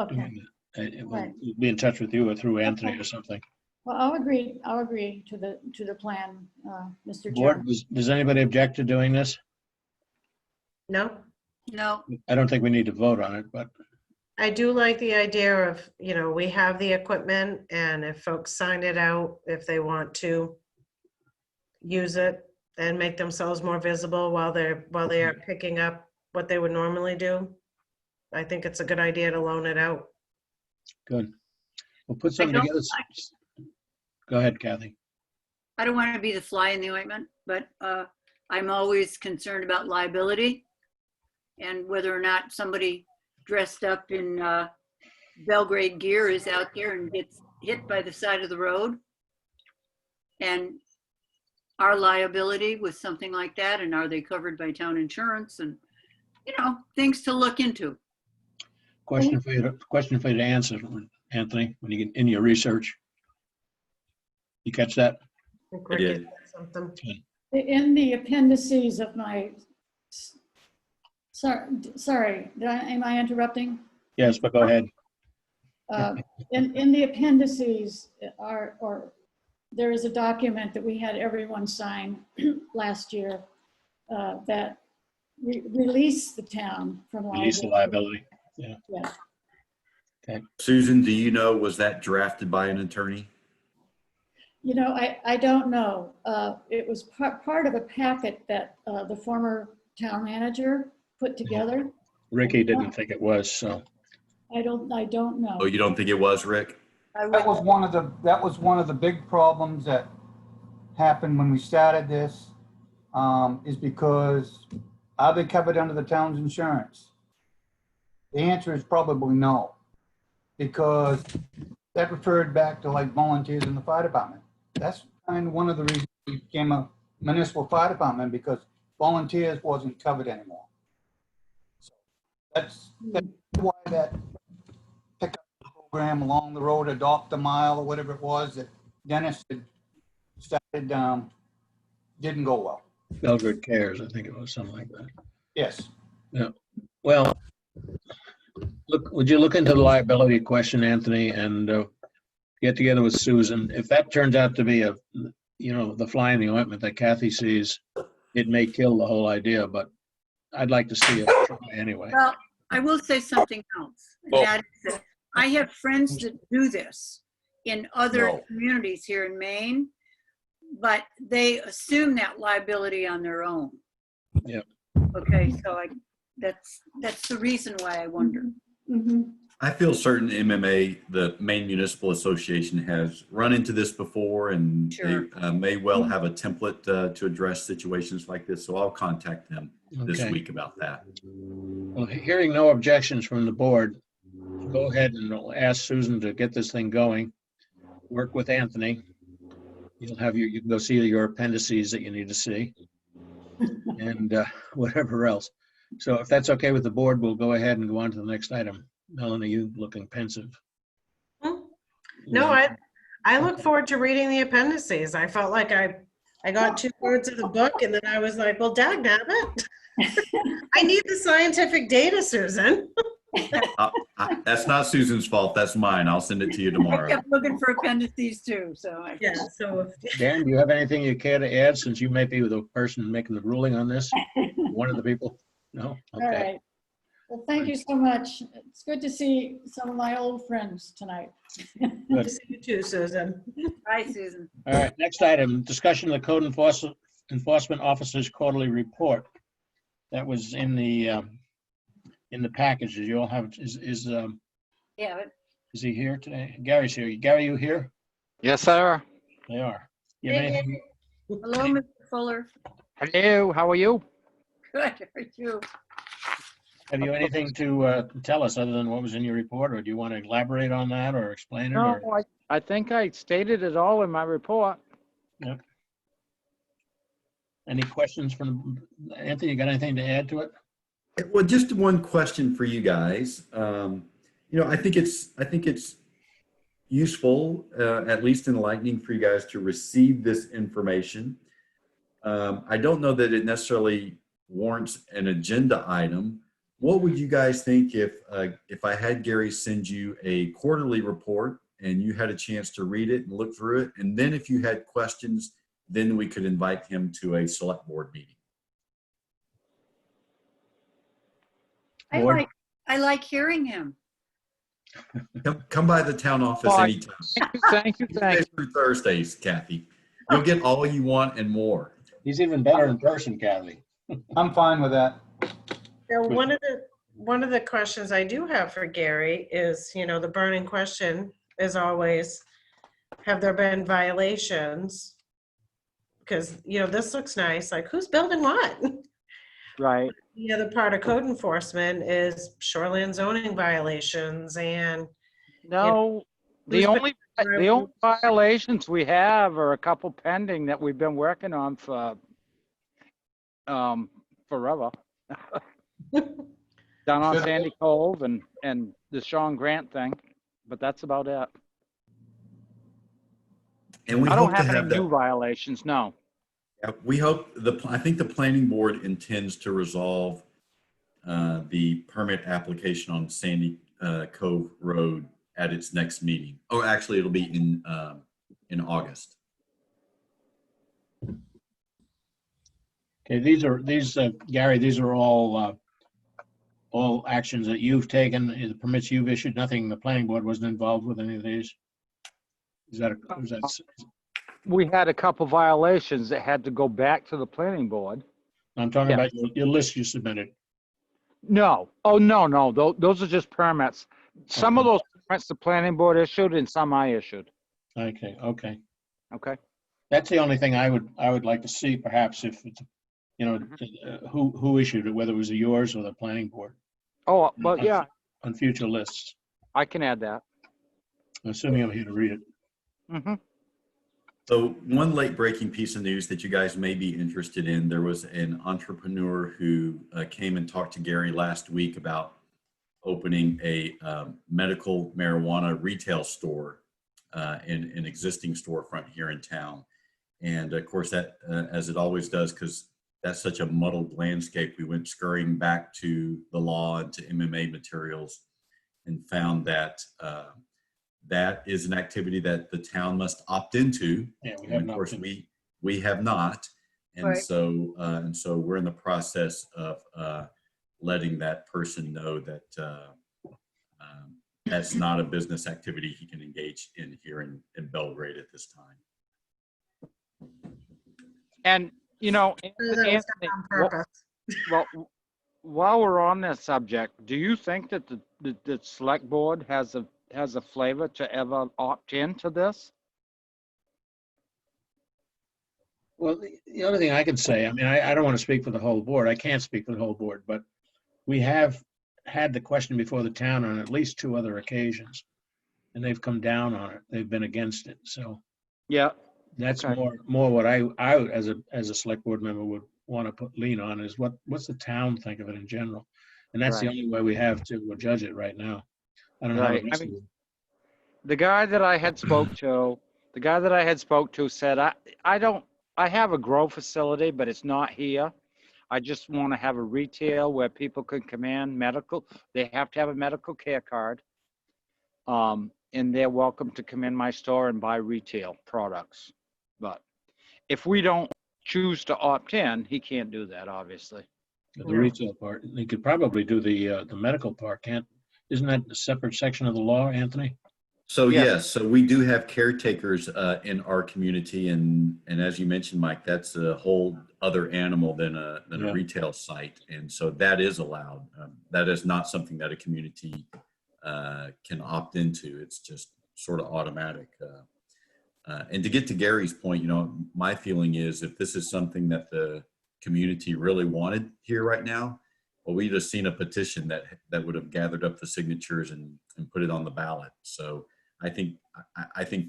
doing it. We'll be in touch with you or through Anthony or something. Well, I'll agree to the plan, Mr. Chair. Board, does anybody object to doing this? No. No. I don't think we need to vote on it, but I do like the idea of, we have the equipment, and if folks sign it out, if they want to use it and make themselves more visible while they are picking up what they would normally do. I think it's a good idea to loan it out. Good. We'll put I something don't, together. Go ahead, Kathy. I don't want to be the fly in the ointment, but I'm always concerned about liability and whether or not somebody dressed up in Belgrade gear is out there and gets hit by the side of the road. And our liability with something like that, and are they covered by town insurance, and, you know, things to look into. Question for you to answer, Anthony, when you get in your research. You catch that? I think I Rick did. had something. In the appendices of my, sorry, am I interrupting? Yes, but go ahead. In the appendices there is a document that we had everyone sign last year that released the town from Release the liability. liability. Yeah. Okay. Susan, do you know, was that drafted by an attorney? You know, I don't know. It was part of a packet that the former town manager put together. Ricky didn't think it was, so. I don't know. Oh, you don't think it was, Rick? That was one of the big problems that happened when we started this, is because are they covered under the town's insurance? The answer is probably no, because that referred back to like volunteers in the fire department. That's kind of one of the reasons we became a municipal fire department, because volunteers wasn't covered anymore. So that's why that pickup program along the road, Adopt a Mile or whatever it was that Dennis had started, didn't go well. Belgrade Cares, I think it was something like that. Yes. Yeah. Well, would you look into the liability question, Anthony, and get together with Susan? If that turns out to be the fly in the ointment that Kathy sees, it may kill the whole idea, but I'd like to see it try anyway. Well, I will say something else. and Well- that is that I have friends that do this in other No. communities here in Maine, but they assume that liability on their own. Yep. Okay, so that's the reason why I wonder. Mhm. I feel certain MMA, the Maine Municipal Association, has run into this before, and Sure. they may well have a template to address situations like this. So I'll contact them this Okay. week about that. Well, hearing no objections from the board, go ahead and ask Susan to get this thing going. Work with Anthony. You can go see your appendices that you need to see, and whatever else. So if that's okay with the board, we'll go ahead and go on to the next item. Melanie, you looking pensive. No, I look forward to reading the appendices. I felt like I got 2/3 of the book, and then I was like, well, dagnabbit. I need the scientific data, Susan. That's not Susan's fault. That's mine. I'll send it to you I tomorrow. kept looking for appendices too, so. Yeah, so Dan, do you have anything you care to add, since you may be the person making the ruling on this? One of the people? No? All Okay. right. Well, thank you so much. It's good to see some of my old friends tonight. good to see you too, Susan. Hi, Susan. All right, next item, discussion of the code enforcement officer's quarterly report. That was in the package. Did you all have, Yeah, but is he here today? Gary's here. Gary, you here? Yes, sir. They are. You have Hey, anything? hello, Mr. Fuller. Hello, how are you? Good, how are you? Have you anything to tell us other than what was in your report, or do you want to elaborate on that or explain it? No, Or? I think I stated it all in my report. Yep. Any questions from Anthony? You got anything to add to it? Well, just one question for you guys. I think it's useful, at least enlightening for you guys to receive this information. I don't know that it necessarily warrants an agenda item. What would you guys think if I had Gary send you a quarterly report and you had a chance to read it and look through it, and then if you had questions, then we could invite him to a select board meeting? Board? I like hearing him. Come by the town office Bye. anytime. Thank you. Tuesdays through Thursdays, Kathy. You'll get all you want and more. He's even better in person, Kathy. I'm fine with that. Now, one of the questions I do have for Gary is, the burning question is always, have there been violations? Because, this looks nice, like who's building what? Right. The other part of code enforcement is shoreline zoning violations and No, who's the only violations we have are a couple pending that we've been working on for forever. Down on Should- Sandy Cove and the Sean Grant thing, but that's about it. And we I don't hope to have any have that. new violations, no. Yeah, we hope I think the planning board intends to resolve the permit application on Sandy Cove Road at its next meeting. Oh, actually, it'll be in August. Okay, Gary, these are all actions that you've taken, the permits you've issued, nothing, the planning board wasn't involved with any of these? Is that We had a couple violations that had to go back to the planning board. I'm talking Yeah. about your list you submitted. No. Oh, no. Those are just permits. Some of Okay. those permits the planning board issued and some I issued. Okay. Okay. That's the only thing I would like to see, perhaps, if it's, who issued it, whether it was yours or the planning board Oh, but yeah, on future lists. I can add that. Assuming I'm here to read it. Mm-hmm. So one late breaking piece of news that you guys may be interested in, there was an entrepreneur who came and talked to Gary last week about opening a medical marijuana retail store in an existing storefront here in town. And of course that, as it always does, because that's such a muddled landscape, we went scurrying back to the law and to MMA materials and found that that is an activity that the town must opt into. Yeah, we and have of not course been. we have not. And Right. so we're in the process of letting that person know that that's not a business activity he can engage in here in Belgrade at this time. And, That was Anthony, on purpose. well, while we're on this subject, do you think that the select board has a flavor to ever opt into this? Well, the other thing I can say, I mean, I don't want to speak for the whole board. I can't speak for the whole board, but we have had the question before the town on at least 2 other occasions, and they've come down on it. They've been against it. So Yeah. that's Okay. more what I as a select board member would want to lean on is what's the town think of it in general, and that's the Right. only way we have to judge it right now. I don't know how the Right. rest of you. The guy that I had spoke to said, I have a grow facility, but it's not here. I just want to have a retail where people can come in, medical. They have to have a medical care card. And they're welcome to come in my store and buy retail products. But if we don't choose to opt in, he can't do that, obviously. The retail part, they could probably do the medical part, isn't that a separate section of the law, Anthony? So Yes. yes, so we do have caretakers in our community, and as you mentioned, Mike, that's a whole other animal than a Yeah. Retail site, and so that is allowed. That is not something that a community can opt into. It's just sort of automatic. And to get to Gary's point, my feeling is if this is something that the community really wanted here right now, well, we'd have seen a petition that would have gathered up the signatures and put it on the ballot. So I think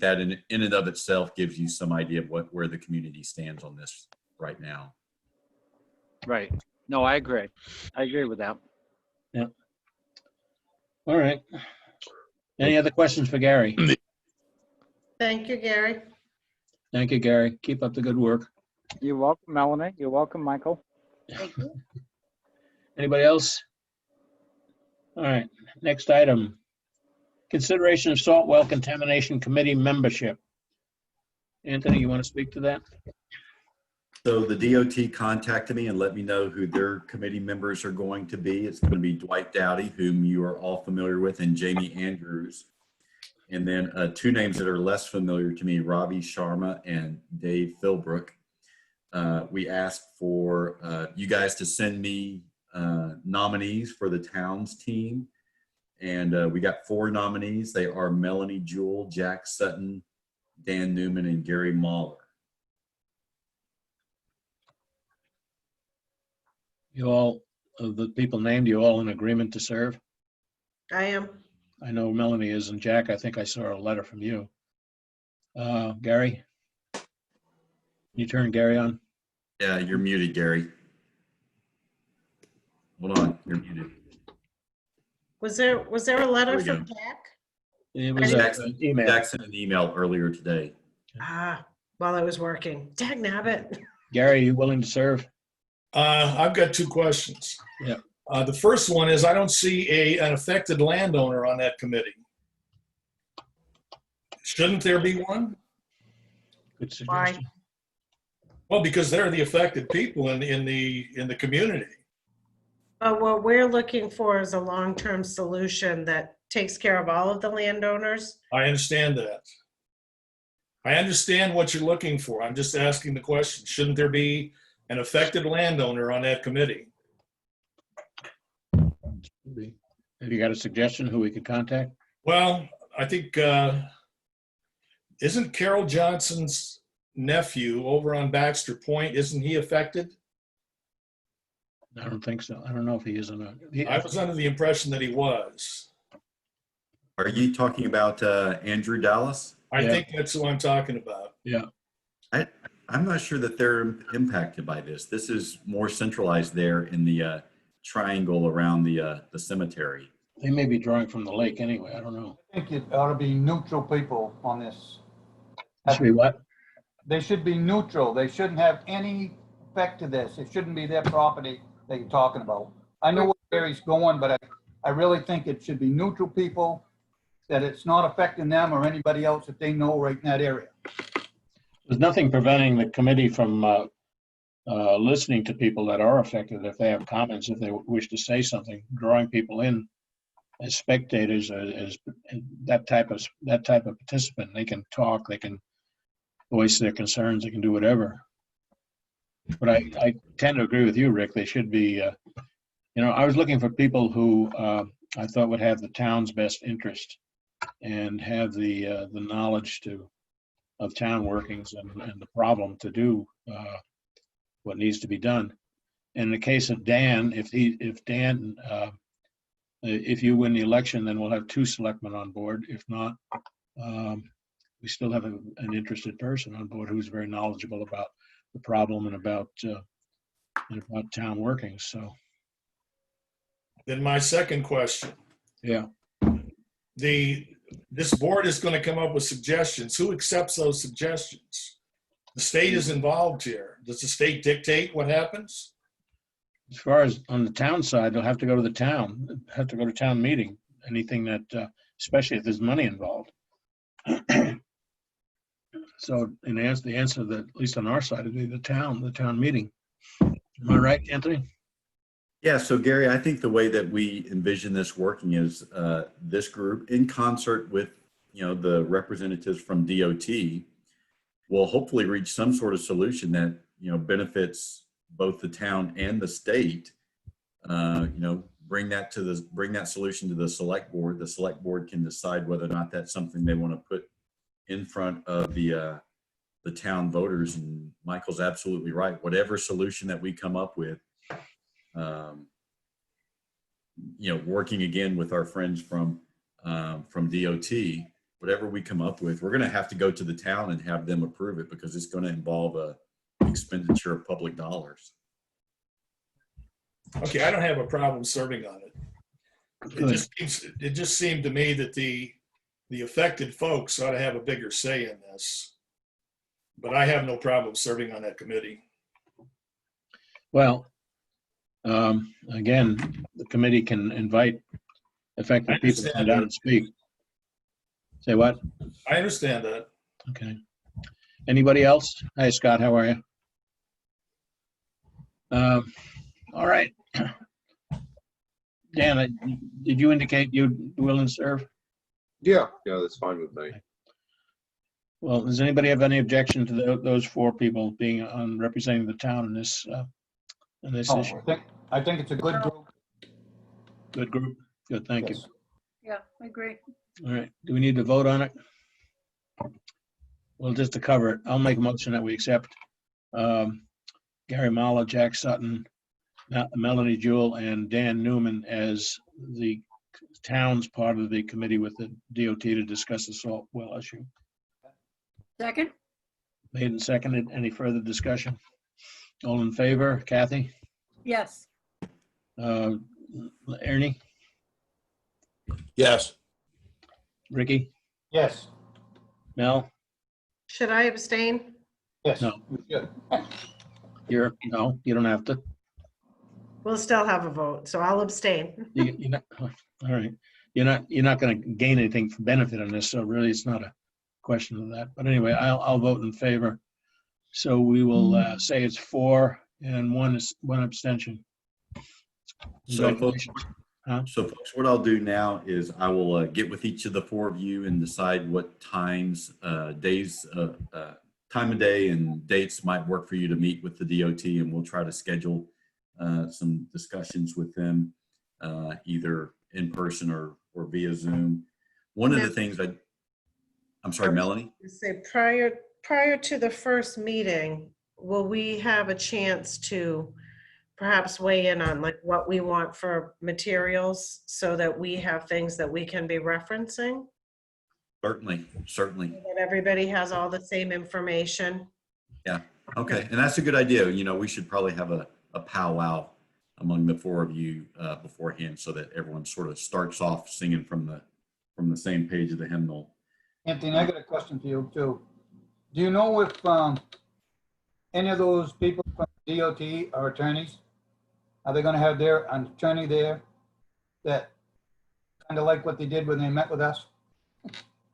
that in and of itself gives you some idea of where the community stands on this right now. Right. No, I agree. I agree with that. All right. Any other questions for Gary? Thank you, Gary. Thank you, Gary. Keep up the good work. You're welcome, Melanie. You're welcome, Michael. Thank you. Anybody else? All right, next item. Consideration of salt well contamination committee membership. Anthony, you want to speak to that? So the DOT contacted me and let me know who their committee members are going to be. It's going to be Dwight Dowdy, whom you are all familiar with, and Jamie Andrews. And then 2 names that are less familiar to me, Ravi Sharma and Dave Philbrook. We asked for you guys to send me nominees for the town's team. And we got 4 nominees. They are Melanie Jewell, Jack Sutton, Dan Newman, and Gary Mahler. You all, of the people named, you all in agreement to serve? I am. I know Melanie is, and Jack, I think I saw a letter from you. Gary? Can you turn Gary on? Yeah, you're muted, Gary. Hold on, you're muted. Was there a letter There we from go. Jack? It was Jackson, an email. Jack sent an email earlier today. While I was working. Dag nabbit. Gary, you willing to serve? I've got 2 questions. Yeah. The first one is I don't see an affected landowner on that committee. Shouldn't there be one? Good Why? suggestion. Well, because they're the affected people in the community. But what we're looking for is a long-term solution that takes care of all of the landowners. I understand that. I understand what you're looking for. I'm just asking the question. Shouldn't there be an affected landowner on that committee? Have you got a suggestion who we could contact? Well, I think, isn't Carol Johnson's nephew over on Baxter Point, isn't he affected? I don't think so. I don't know if he is or not. I was under the impression that he was. Are you talking about Andrew Dallas? I think that's who I'm talking about. Yeah. I'm not sure that they're impacted by this. This is more centralized there in the triangle around the cemetery. They may be drawing from the lake anyway. I don't know. I think it ought to be neutral people on this. Should be what? They should be neutral. They shouldn't have any effect to this. It shouldn't be their property that you're talking about. I know where Gary's going, but I really think it should be neutral people, that it's not affecting them or anybody else that they know right in that area. There's nothing preventing the committee from listening to people that are affected if they have comments, if they wish to say something, drawing people in as spectators, as that type of participant. They can talk, they can voice their concerns, they can do whatever. But I tend to agree with you, Rick. They should be, I was looking for people who I thought would have the town's best interest and have the knowledge of town workings and the problem to do what needs to be done. In the case of Dan, if you win the election, then we'll have 2 selectmen on board. If not, we still have an interested person on board who's very knowledgeable about the problem and about town workings. So. Then my second question. Yeah. This board is going to come up with suggestions. Who accepts those suggestions? The state is involved here. Does the state dictate what happens? As far as on the town side, they'll have to go to the town, have to go to town meeting, anything that, especially if there's money involved. So the answer that, at least on our side, would be the town meeting. Am I right, Anthony? Yeah, so Gary, I think the way that we envision this working is this group in concert with, the representatives from DOT will hopefully reach some sort of solution that, benefits both the town and the state. Bring that solution to the select board. The select board can decide whether or not that's something they want to put in front of the town voters. And Michael's absolutely right. Whatever solution that we come up with, working again with our friends from DOT, whatever we come up with, we're going to have to go to the town and have them approve it because it's going to involve a expenditure of public dollars. Okay, I don't have a problem serving on it. It just seemed to me that the affected folks ought to have a bigger say in this. But I have no problem serving on that committee. Well, again, the committee can invite affected people to come down and speak. Say what? I understand that. Okay. Anybody else? Hi, Scott. How are you? All right. Dan, did you indicate you'd be willing to serve? Yeah, that's fine with me. Well, does anybody have any objection to those 4 people being on representing the town in this on this Oh, issue? I think it's a good group. Good group. Good, thank you. Yes. Yeah, I agree. All right, do we need to vote on it? Well, just to cover it, I'll make a motion that we accept Gary Mala, Jack Sutton, Melanie Jewell, and Dan Newman as the town's part of the committee with the DOT to discuss the salt well issue. Second? Made and seconded. Any further discussion? All in favor? Kathy? Yes. Ernie? Yes. Ricky? Yes. Mel? Should I abstain? Yes. No. Good. No, you don't have to. We'll still have a vote, so I'll abstain. You're not, all right. You're not going to gain anything for benefit on this, so really it's not a question of that. But anyway, I'll vote in favor. So we will say it's 4 and 1 abstention. So folks, Congratulations. Huh? so folks, what I'll do now is I will get with each of the 4 of you and decide what times, days, time of day and dates might work for you to meet with the DOT, and we'll try to schedule some discussions with them, either in person or via Zoom. One of the things I'm sorry, Melanie? Say prior to the first meeting, will we have a chance to perhaps weigh in on like what we want for materials so that we have things that we can be referencing? Certainly, certainly. That everybody has all the same information. Yeah, okay, and that's a good idea. You know, we should probably have a powwow among the 4 of you beforehand so that everyone sort of starts off singing from the same page of the hymnal. Anthony, I got a question for you too. Do you know if any of those people from DOT are attorneys? Are they going to have their attorney there that kind of like what they did when they met with us?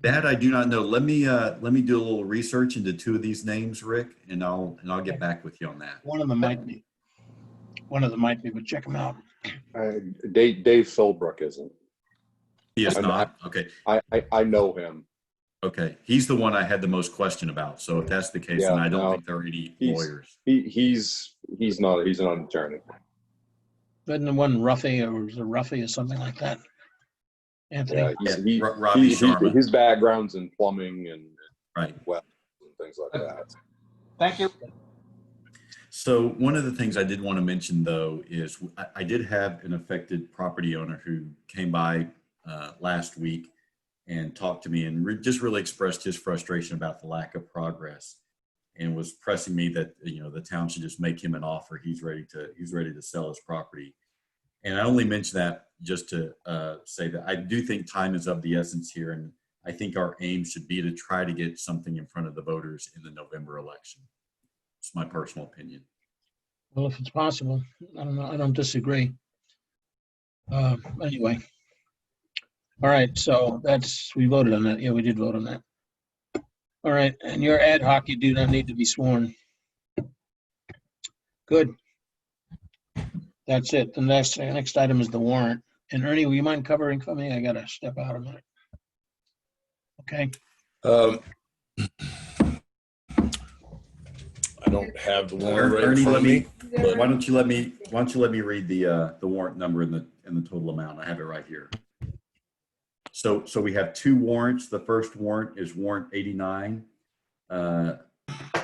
That I do not know. Let me do a little research into 2 of these names, Rick, and I'll get back with you on that. One of them might be. One of them might be, but check them out. Dave Philbrook isn't. He is not? Okay. I know him. Okay. He's the one I had the most question about. So if that's the case, Yeah, then I don't no, think there are any lawyers. He's not an attorney. Wasn't the one Ruffy, or was it Ruffy or something like that? Anthony? Yeah, Robbie Sharma. His background's in plumbing and Right. wells and things like that. Thank you. So one of the things I did want to mention, though, is I did have an affected property owner who came by last week and talked to me and just really expressed his frustration about the lack of progress, and was pressing me that, you know, the town should just make him an offer. He's ready to sell his property. And I only mention that just to say that I do think time is of the essence here, and I think our aim should be to try to get something in front of the voters in the November election. It's my personal opinion. Well, if it's possible, I don't know. I don't disagree. Anyway. All right, so we voted on that. Yeah, we did vote on that. All right, and your ad hoc, you do not need to be sworn. Good. That's it. The next item is the warrant. And Ernie, will you mind covering for me? I gotta step out a minute. Okay. I don't have the warrant right in Ernie, front of me. why don't you let me read the warrant number and the total amount? I have it right here. So we have 2 warrants. The first warrant is warrant 89, at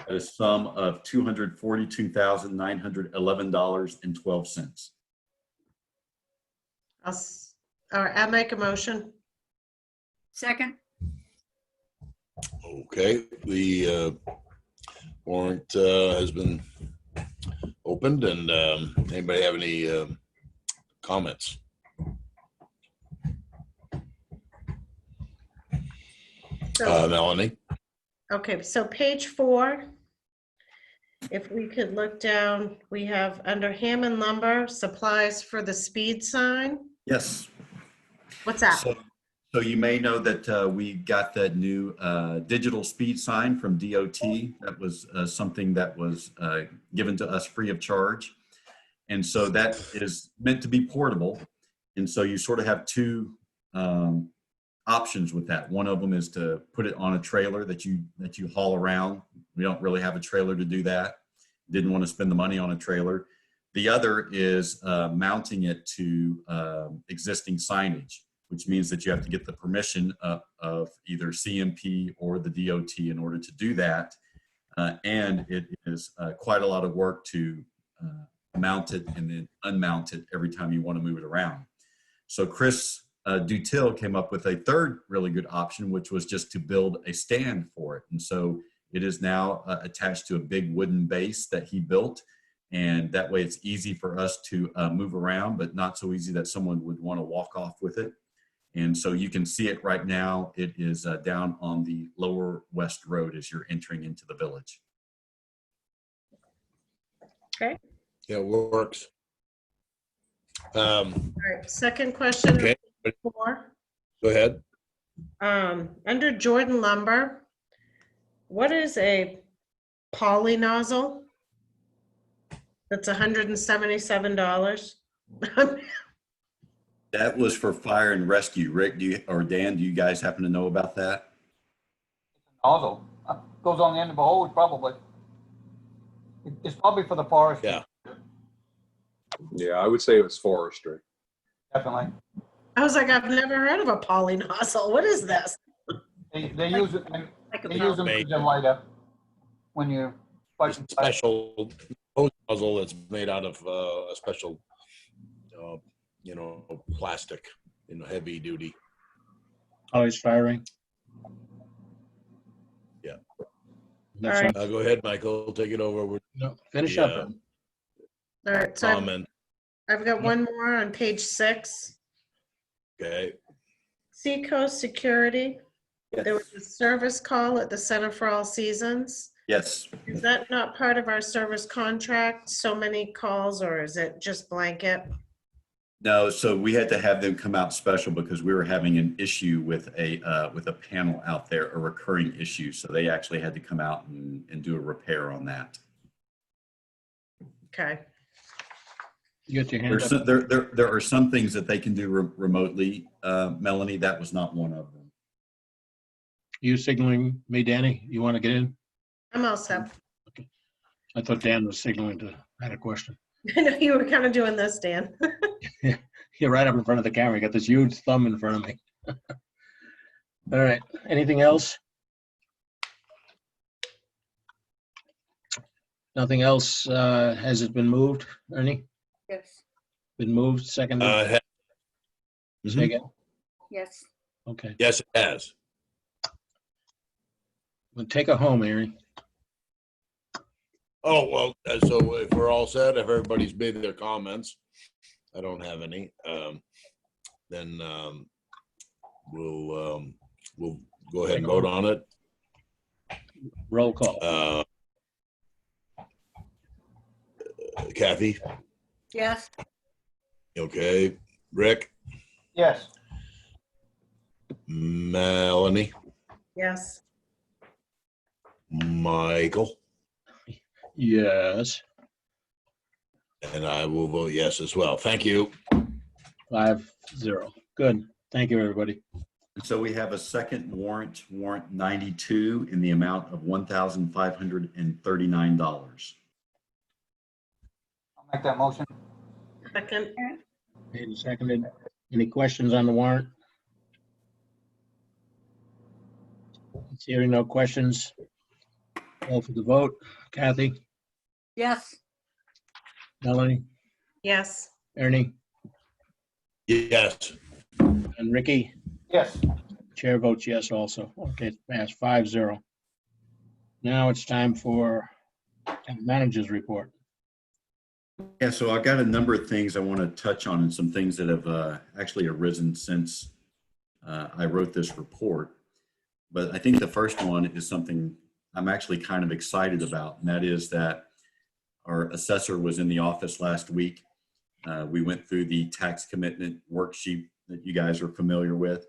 a sum of $242,911.12. I make a motion. Second? Okay, the warrant has been opened, and anybody have any comments? Melanie? Okay, so page 4, if we could look down, we have under Hammond Lumber, supplies for the speed sign. Yes. What's that? So you may know that we got that new digital speed sign from DOT. That was something that was given to us free of charge. And so that is meant to be portable. And so you sort of have 2 options with that. One of them is to put it on a trailer that you haul around. We don't really have a trailer to do that. Didn't want to spend the money on a trailer. The other is mounting it to existing signage, which means that you have to get the permission of either CMP or the DOT in order to do that. And it is quite a lot of work to mount it and then unmount it every time you want to move it around. So Chris Dutil came up with a third really good option, which was just to build a stand for it. And so it is now attached to a big wooden base that he built. And that way it's easy for us to move around, but not so easy that someone would want to walk off with it. And so you can see it right now. It is down on the lower west road as you're entering into the village. Okay. Yeah, it works. All right. Second question. Okay. 4. Go ahead. Under Jordan Lumber, what is a poly nozzle? That's $177. That was for fire and rescue. Rick, or Dan, do you guys happen to know about that? Nozzle. Goes on the end of a hose, probably. It's probably for the forest. Yeah. Yeah, I would say it was forestry. Definitely. I was like, I've never heard of a poly nozzle. What is this? They use it, they use them as a lighter when you. It's a special hose nozzle that's made out of a special, plastic, heavy duty. Always firing. Yeah. That's All right. Go ahead, Michael. Take it over. No, finish up. All right. So Comment. I've got one more on page 6. Okay. Seacoast Security. Yes. There was a service call at the Center for All Seasons. Yes. Is that not part of our service contract? So many calls, or is it just blanket? No, so we had to have them come out special because we were having an issue with a panel out there, a recurring issue. So they actually had to come out and do a repair on that. Okay. You got your hand up. There are some things that they can do remotely, Melanie. That was not one of them. You signaling me, Danny? You want to get in? I'm all set. I thought Dan was signaling to had a question. I know you were kind of doing this, Dan. You're right up in front of the camera. You got this huge thumb in front of me. All right. Anything else? Nothing else. Has it been moved, Ernie? Yes, Been moved, seconded? Say again? yes. Okay. Yes, it has. Well, take it home, Ernie. Oh, well, so if we're all set, if everybody's made their comments, I don't have any, then we'll go ahead and vote on it. Roll call. Kathy? Yes. Okay. Rick? Yes. Melanie? Yes. Michael? Yes. And I will vote yes as well. Thank you. 5-0. Good. Thank you, everybody. So we have a second warrant 92 in the amount of $1,539. I'll make that motion. Second. Made and seconded. Any questions on the warrant? Hearing no questions. Call for the vote. Kathy? Yes. Melanie? Yes. Ernie? Yes. And Ricky? Yes. Chair votes yes also. Okay, it's passed 5-0. Now it's time for town manager's report. Yeah, so I've got a number of things I want to touch on and some things that have actually arisen since I wrote this report. But I think the first one is something I'm actually kind of excited about, and that is that our assessor was in the office last week. We went through the tax commitment worksheet that you guys are familiar with,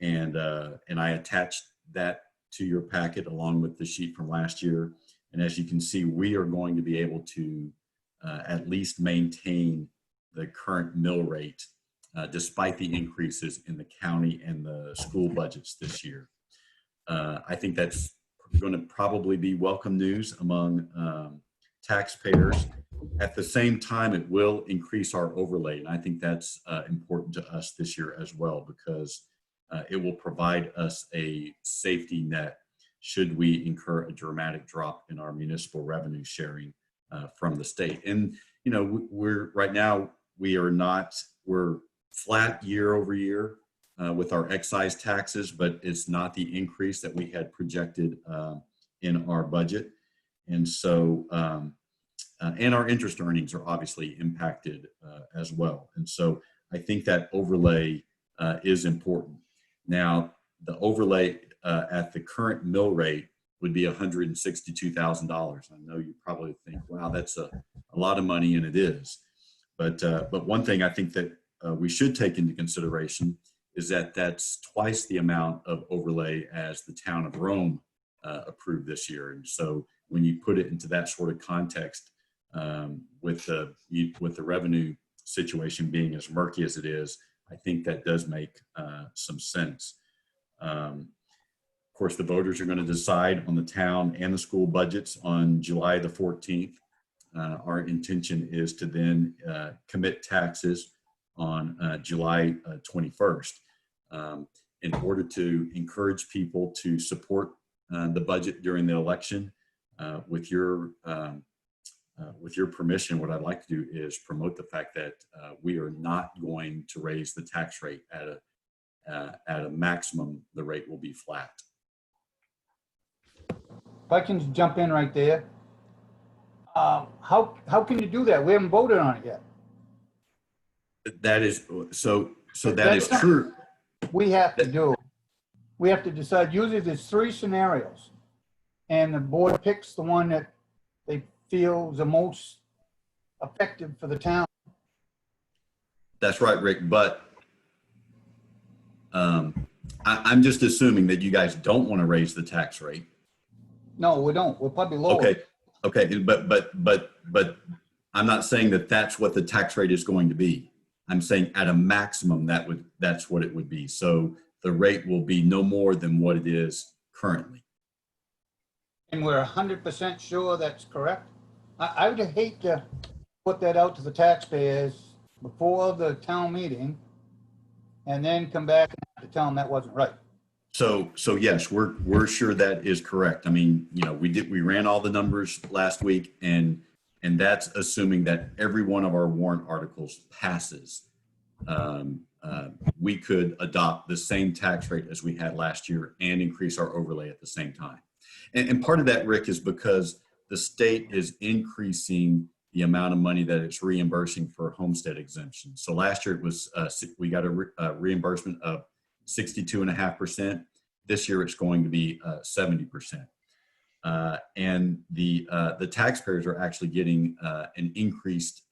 and I attached that to your packet along with the sheet from last year. And as you can see, we are going to be able to at least maintain the current mill rate despite the increases in the county and the school budgets this year. I think that's going to probably be welcome news among taxpayers At the same time, it will increase our overlay. And I think that's important to us this year as well, because it will provide us a safety net should we incur a dramatic drop in our municipal revenue sharing from the state. And, you know, we're right now, we're flat year over year with our excise taxes, but it's not the increase that we had projected in our budget. And so, and our interest earnings are obviously impacted as well. And so I think that overlay is important. Now, the overlay at the current mill rate would be $162,000. I know you probably think, wow, that's a lot of money, and it is. But one thing I think that we should take into consideration is that that's twice the amount of overlay as the town of Rome approved this year. And so when you put it into that sort of context, with the revenue situation being as murky as it is, I think that does make some sense. Of course, the voters are going to decide on the town and the school budgets on July the 14th. Our intention is to then commit taxes on July 21st in order to encourage people to support the budget during the election. With your permission, what I'd like to do is promote the fact that we are not going to raise the tax rate at a maximum. The rate will be flat. If I can jump in right there. How can you do that? We haven't voted on it yet. That is so that is true. We have to decide. Usually there's 3 scenarios, and the board picks the one that they feel is the most effective for the town. That's right, Rick. But I'm just assuming that you guys don't want to raise the tax rate. No, we don't. We'll probably lower. Okay. But I'm not saying that that's what the tax rate is going to be. I'm saying at a maximum that's what it would be. So the rate will be no more than what it is currently. And we're 100% sure that's correct. I would hate to put that out to the taxpayers before the town meeting and then come back and tell them that wasn't right. So yes, we're sure that is correct. I mean, you know, we ran all the numbers last week, and that's assuming that every one of our warrant articles passes. We could adopt the same tax rate as we had last year and increase our overlay at the same time. And part of that, Rick, is because the state is increasing the amount of money that it's reimbursing for homestead exemption. So last year it was we got a reimbursement of 62.5%. This year it's going to be 70%. And the taxpayers are actually getting an increased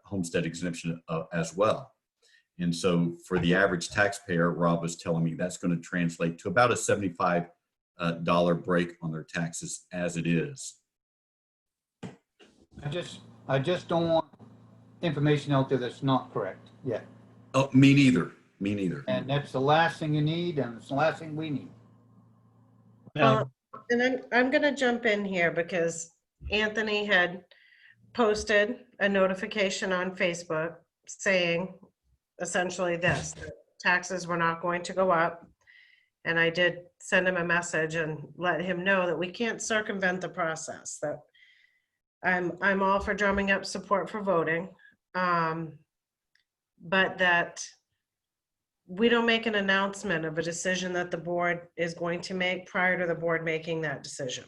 homestead exemption as well. And so for the average taxpayer, Rob was telling me that's going to translate to about a $75 break on their taxes as it is. I just don't want information out there that's not correct yet. Oh, me neither. Me neither. And that's the last thing you need, and it's the last thing we need. And I'm going to jump in here because Anthony had posted a notification on Facebook saying essentially this, that taxes were not going to go up. And I did send him a message and let him know that we can't circumvent the process, that I'm all for drumming up support for voting, but that we don't make an announcement of a decision that the board is going to make prior to the board making that decision.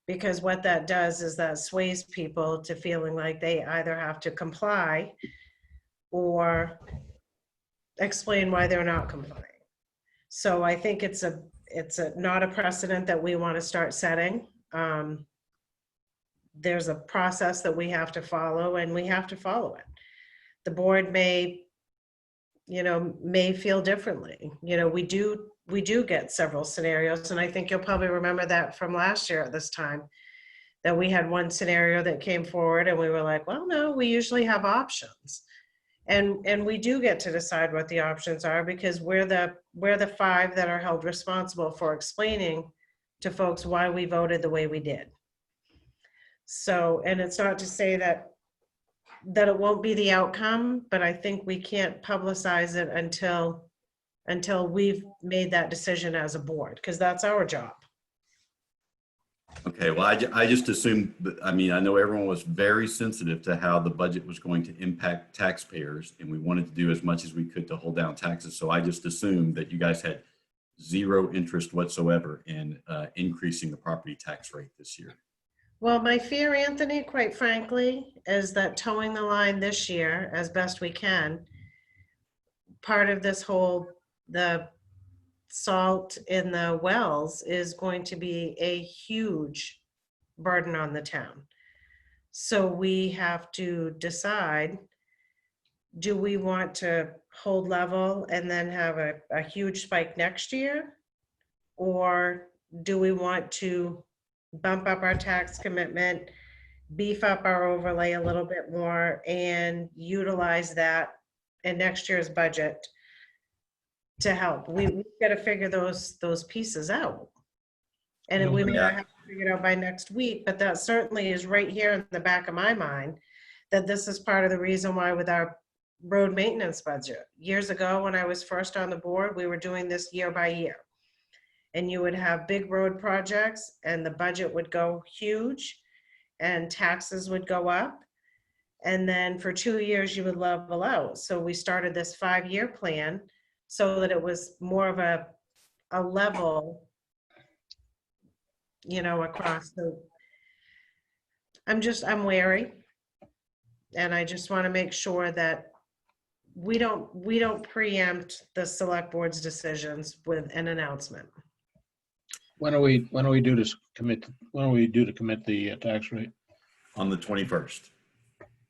Because what that does is that sways people to feeling like they either have to comply or explain why they're not complying. So I think it's not a precedent that we want to start setting. There's a process that we have to follow, and we have to follow it. The board may feel differently. We do get several scenarios, and I think you'll probably remember that from last year at this time, that we had one scenario that came forward and we were like, well, no, we usually have options. And we do get to decide what the options are, because we're the 5 that are held responsible for explaining to folks why we voted the way we did. So, and it's not to say that that it won't be the outcome, but I think we can't publicize it until we've made that decision as a board, because that's our job. Okay, well, I just assumed, I mean, I know everyone was very sensitive to how the budget was going to impact taxpayers, and we wanted to do as much as we could to hold down taxes. So I just assumed that you guys had zero interest whatsoever in increasing the property tax rate this year. Well, my fear, Anthony, quite frankly, is that towing the line this year as best we can, part of this whole, the salt in the wells is going to be a huge burden on the town. So we have to decide, do we want to hold level and then have a huge spike next year? Or do we want to bump up our tax commitment, beef up our overlay a little bit more, and utilize that in next year's budget to help? We've got to figure those pieces out. And we may not have to figure it out by next week, but that certainly is right here in the back of my mind, that this is part of the reason why with our road maintenance budget. Years ago, when I was first on the board, we were doing this year by year. And you would have big road projects and the budget would go huge and taxes would go up. And then for 2 years you would level out. So we started this 5-year plan so that it was more of a level, you know, across the, I'm wary. And I just want to make sure that we don't preempt the select board's decisions with an announcement. When are we due to commit the tax rate? On the 21st.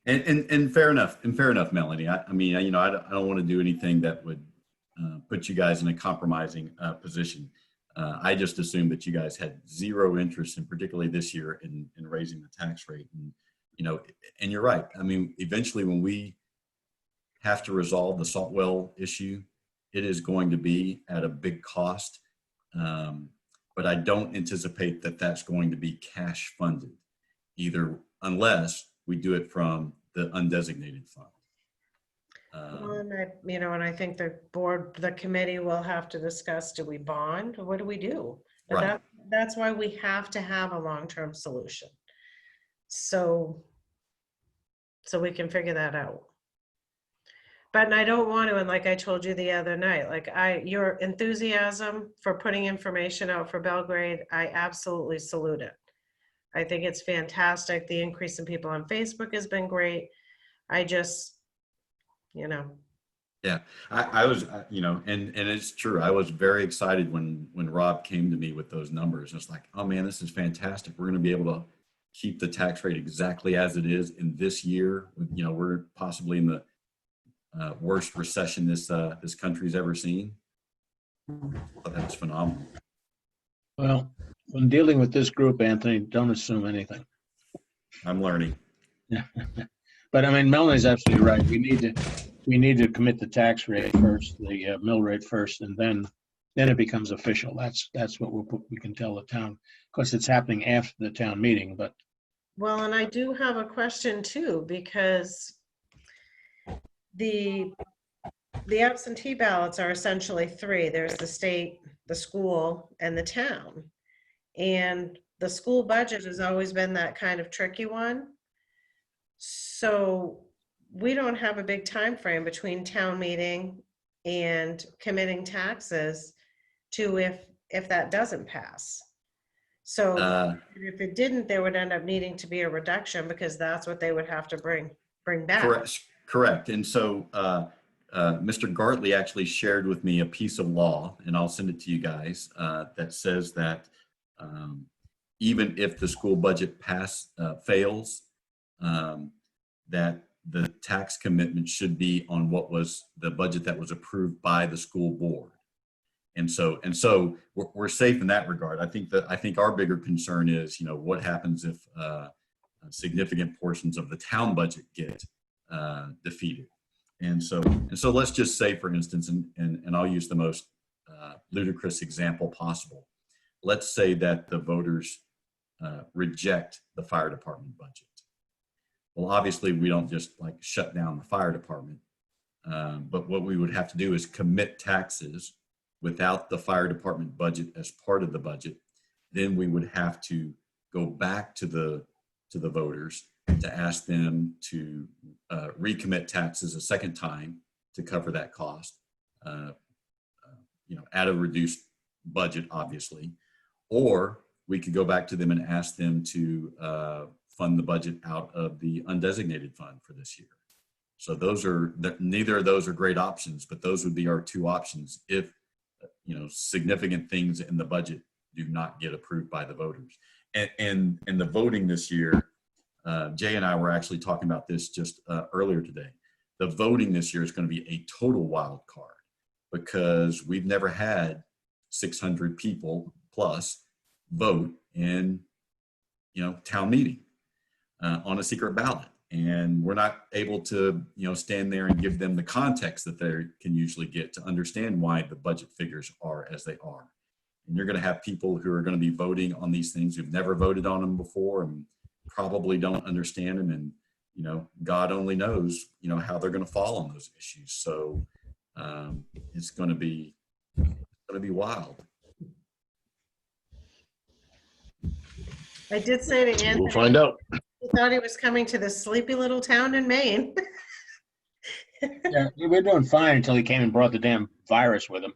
And fair enough, Melanie. I mean, you know, I don't want to do anything that would put you guys in a compromising position. I just assumed that you guys had zero interest, and particularly this year, in raising the tax rate. And, you know, and you're right. I mean, eventually when we have to resolve the salt well issue, it is going to be at a big cost. But I don't anticipate that that's going to be cash funded, either, unless we do it from the undesignated fund. Well, and I think the committee will have to discuss, do we bond or what do we do? Right. That's why we have to have a long-term solution. So we can figure that out. But I don't want to, and like I told you the other night, like your enthusiasm for putting information out for Belgrade, I absolutely salute it. I think it's fantastic. The increase in people on Facebook has been great. I just, you know. Yeah, I was, you know, and it's true. I was very excited when Rob came to me with those numbers. It's like, oh man, this is fantastic. We're going to be able to keep the tax rate exactly as it is in this year. You know, we're possibly in the worst recession this country's ever seen. That's phenomenal. Well, when dealing with this group, Anthony, don't assume anything. I'm learning. Yeah, but I mean, Melanie's absolutely right. We need to commit the tax rate first, the mill rate first, and then it becomes official. That's what we can tell the town. Of course, it's happening after the town meeting, but. Well, and I do have a question too, because the absentee ballots are essentially 3. There's the state, the school, and the town. And the school budget has always been that kind of tricky one. So we don't have a big time frame between town meeting and committing taxes to if that doesn't pass. So if it didn't, there would end up needing to be a reduction because that's what they would have to bring back. Correct. And so Mr. Gartley actually shared with me a piece of law, and I'll send it to you guys, that says that even if the school budget fails, that the tax commitment should be on what was the budget that was approved by the school board. And so we're safe in that regard. I think our bigger concern is, you know, what happens if significant portions of the town budget get defeated. And so let's just say, for instance, and I'll use the most ludicrous example possible. Let's say that the voters reject the fire department budget. Well, obviously, we don't just like shut down the fire department. But what we would have to do is commit taxes without the fire department budget as part of the budget. Then we would have to go back to the voters to ask them to recommit taxes a second time to cover that cost, at a reduced budget, obviously. Or we could go back to them and ask them to fund the budget out of the undesignated fund for this year. So neither of those are great options, but those would be our two options if, significant things in the budget do not get approved by the voters. And the voting this year, Jay and I were actually talking about this just earlier today. The voting this year is going to be a total wild card because we've never had 600 people plus vote in, town meeting on a secret ballot. And we're not able to, stand there and give them the context that they can usually get to understand why the budget figures are as they are. And you're going to have people who are going to be voting on these things who've never voted on them before and probably don't understand them. And, God only knows, how they're going to fall on those issues. So it's going to be wild. I did say to Anthony, We'll find out. he thought he was coming to this sleepy little town in Maine. Yeah, we're doing fine until he came and brought the damn virus with him.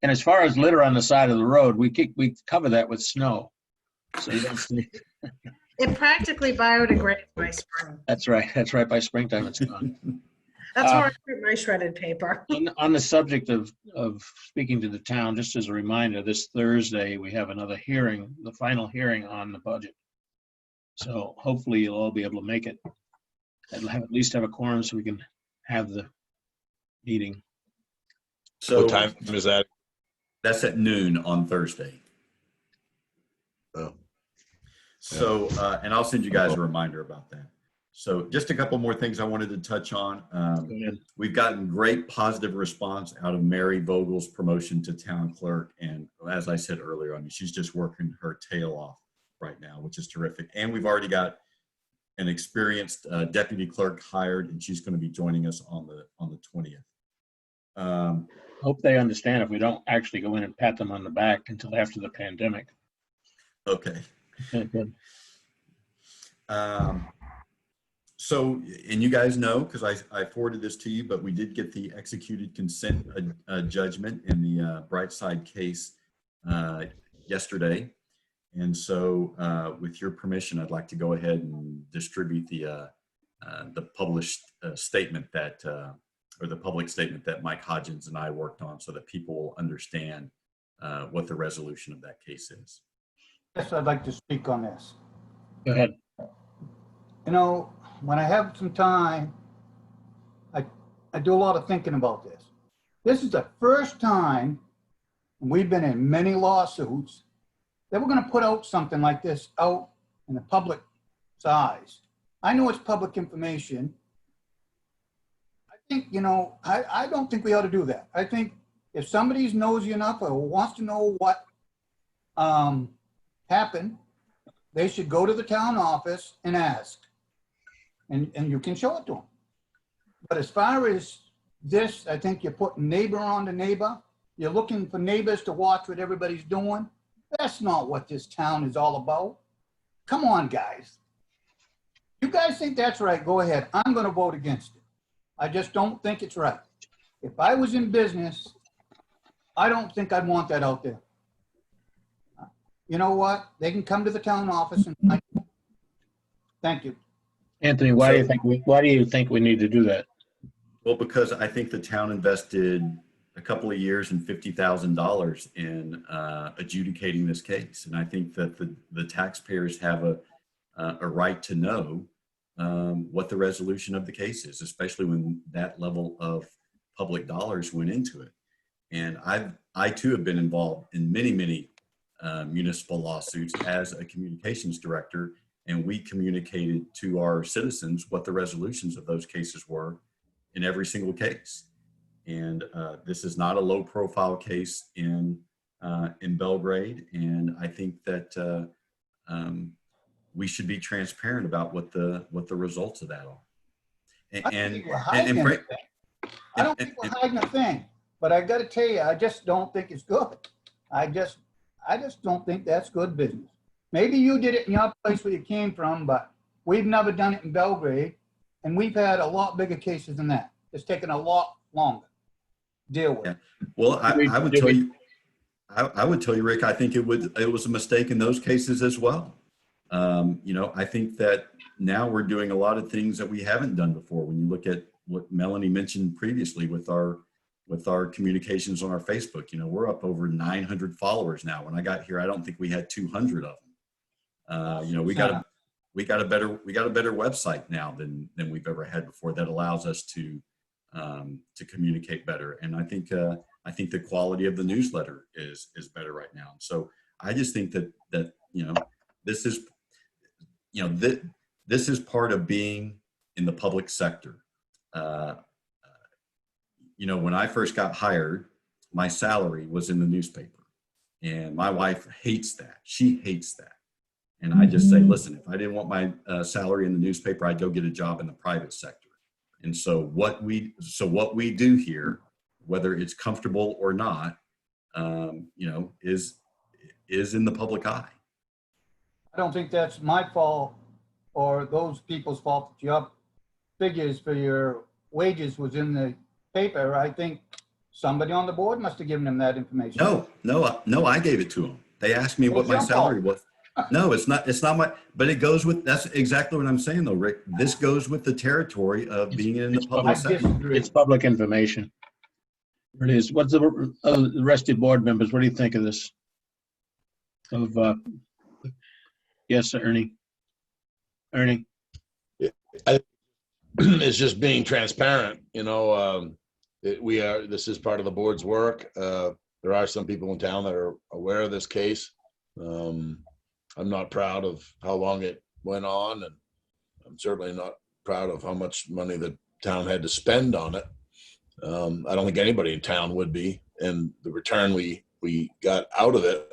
And as far as litter on the side of the road, we cover that with snow. So you don't see. It practically biodegrades by spring. That's right. That's right. By springtime, it's gone. That's where I put my shredded paper. On the subject of speaking to the town, just as a reminder, this Thursday, we have another hearing, the final hearing on the budget. So hopefully you'll all be able to make it. And at least have a quorum so we can have the meeting. So What time is that? That's at noon on Thursday. Oh. So, and I'll send you guys a reminder about that. So just a couple more things I wanted to touch on. We've gotten great positive response out of Mary Vogel's promotion to town clerk. And as I said earlier, she's just working her tail off right now, which is terrific. And we've already got an experienced deputy clerk hired, and she's going to be joining us on the 20th. Hope they understand if we don't actually go in and pat them on the back until after the pandemic. Okay. Good. So, and you guys know, because I forwarded this to you, but we did get the executed consent judgment in the Brightside case yesterday. And so with your permission, I'd like to go ahead and distribute the published statement that, or the public statement that Mike Hodgins and I worked on so that people will understand what the resolution of that case is. Yes, I'd like to speak on this. Go ahead. When I have some time, I do a lot of thinking about this. This is the first time, and we've been in many lawsuits, that we're going to put out something like this out in the public size. I know it's public information. I think, I don't think we ought to do that. I think if somebody's nosy enough or wants to know what happened, they should go to the town office and ask. And you can show it to them. But as far as this, I think you're putting neighbor on to neighbor. You're looking for neighbors to watch what everybody's doing. That's not what this town is all about. Come on, guys. You guys think that's right, go ahead. I'm going to vote against it. I just don't think it's right. If I was in business, I don't think I'd want that out there. You know what? They can come to the town office and thank you. Anthony, why do you think we need to do that? Well, because I think the town invested a couple of years and $50,000 in adjudicating this case. And I think that the taxpayers have a right to know what the resolution of the case is, especially when that level of public dollars went into it. And I too have been involved in many municipal lawsuits as a communications director, and we communicated to our citizens what the resolutions of those cases were in every single case. And this is not a low-profile case in Belgrade, and I think that we should be transparent about what the results of that are. I don't And, think we're and, hiding and, anything. I don't and- think we're hiding a thing, but I gotta tell you, I just don't think it's good. I just don't think that's good business. Maybe you did it in your place where you came from, but we've never done it in Belgrade, and we've had a lot bigger cases than that. It's taken a lot longer to deal with. Yeah. Well, I would tell you, I would tell you, Rick, I think it was a mistake in those cases as well. You know, I think that now we're doing a lot of things that we haven't done before. When you look at what Melanie mentioned previously with our communications on our Facebook, you know, we're up over 900 followers now. When I got here, I don't think we had 200 of them. You know, we got a better website now than we've ever had before that allows us to communicate better. And I think the quality of the newsletter is better right now. So I just think that you know, this is part of being in the public sector. You know, when I first got hired, my salary was in the newspaper, and my wife hates that. She hates that. And I just say, listen, if I didn't want my salary in the newspaper, I'd go get a job in the private sector. And so what we do here, whether it's comfortable or not, you know, is in the public eye. I don't think that's my fault or those people's fault that your figures for your wages was in the paper. I think somebody on the board must have given them that information. No, I gave it to them. They asked me what my salary was. No, it's not my, but it goes with, that's exactly what I'm saying though, Rick. This goes with the territory of being in the public sector. It's public information. It is. What's the rest of the board members? What do you think of this? Yes, Ernie. Ernie. It's just being transparent, you know. This is part of the board's work. There are some people in town that are aware of this case. I'm not proud of how long it went on, and I'm certainly not proud of how much money the town had to spend on it. I don't think anybody in town would be, and the return we got out of it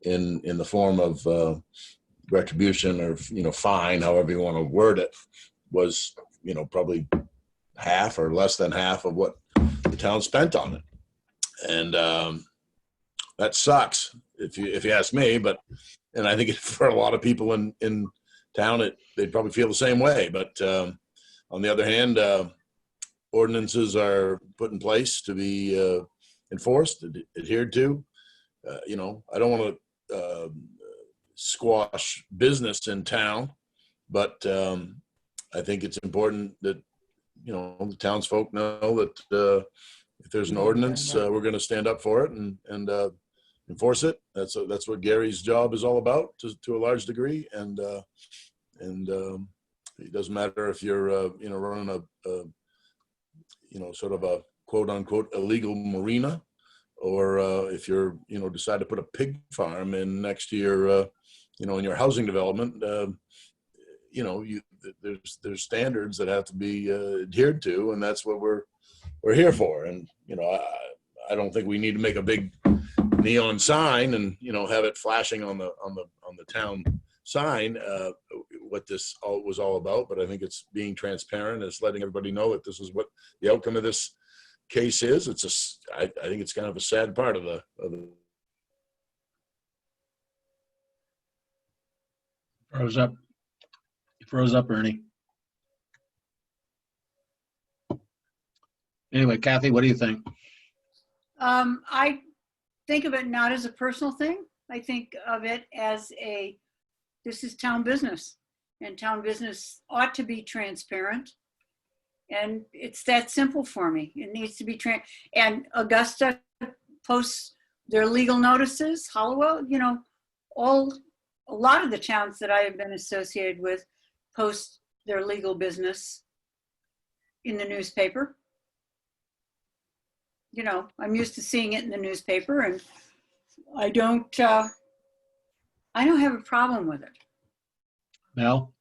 in the form of retribution or, you know, fine, however you want to word it, was, you know, probably half or less than half of what the town spent on it. And that sucks if you ask me, and I think for a lot of people in town, they'd probably feel the same way. But on the other hand, ordinances are put in place to be enforced, adhered to. You know, I don't want to squash business in town, but I think it's important that, you know, the townsfolk know that if there's an ordinance, we're going to stand up for it and enforce it. That's what Gary's job is all about, to a large degree. And it doesn't matter if you're you know, running a you know, sort of a quote unquote illegal marina, or if you're, you know, decide to put a pig farm in next to your you know, in your housing development. You know, there's standards that have to be adhered to, and that's what we're here for. And, you know, I don't think we need to make a big neon sign and, you know, have it flashing on the town sign what this was all about. But I think it's being transparent. It's letting everybody know that this is what the outcome of this case is. I think it's kind of a sad part of the Froze up. You froze up, Ernie. Anyway, Kathy, what do you think? I think of it not as a personal thing. I think of it as this is town business, and town business ought to be transparent. And it's that simple for me. It needs to be and Augusta posts their legal notices. Hollowell, you know, a lot of the towns that I have been associated with post their legal business in the newspaper. You know, I'm used to seeing it in the newspaper, and I don't have a problem with it. Mel?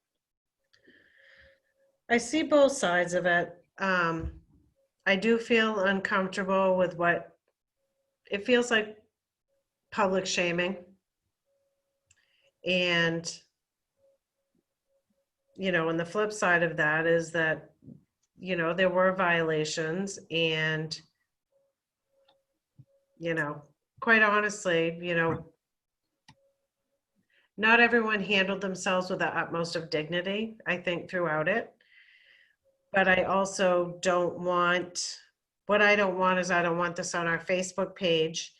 I see both sides of it. I do feel uncomfortable with what it feels like, public shaming. And and the flip side of that is that, there were violations and, quite honestly, not everyone handled themselves with the utmost of dignity, I think, throughout it. But I also don't want, what I don't want is I don't want this on our Facebook page,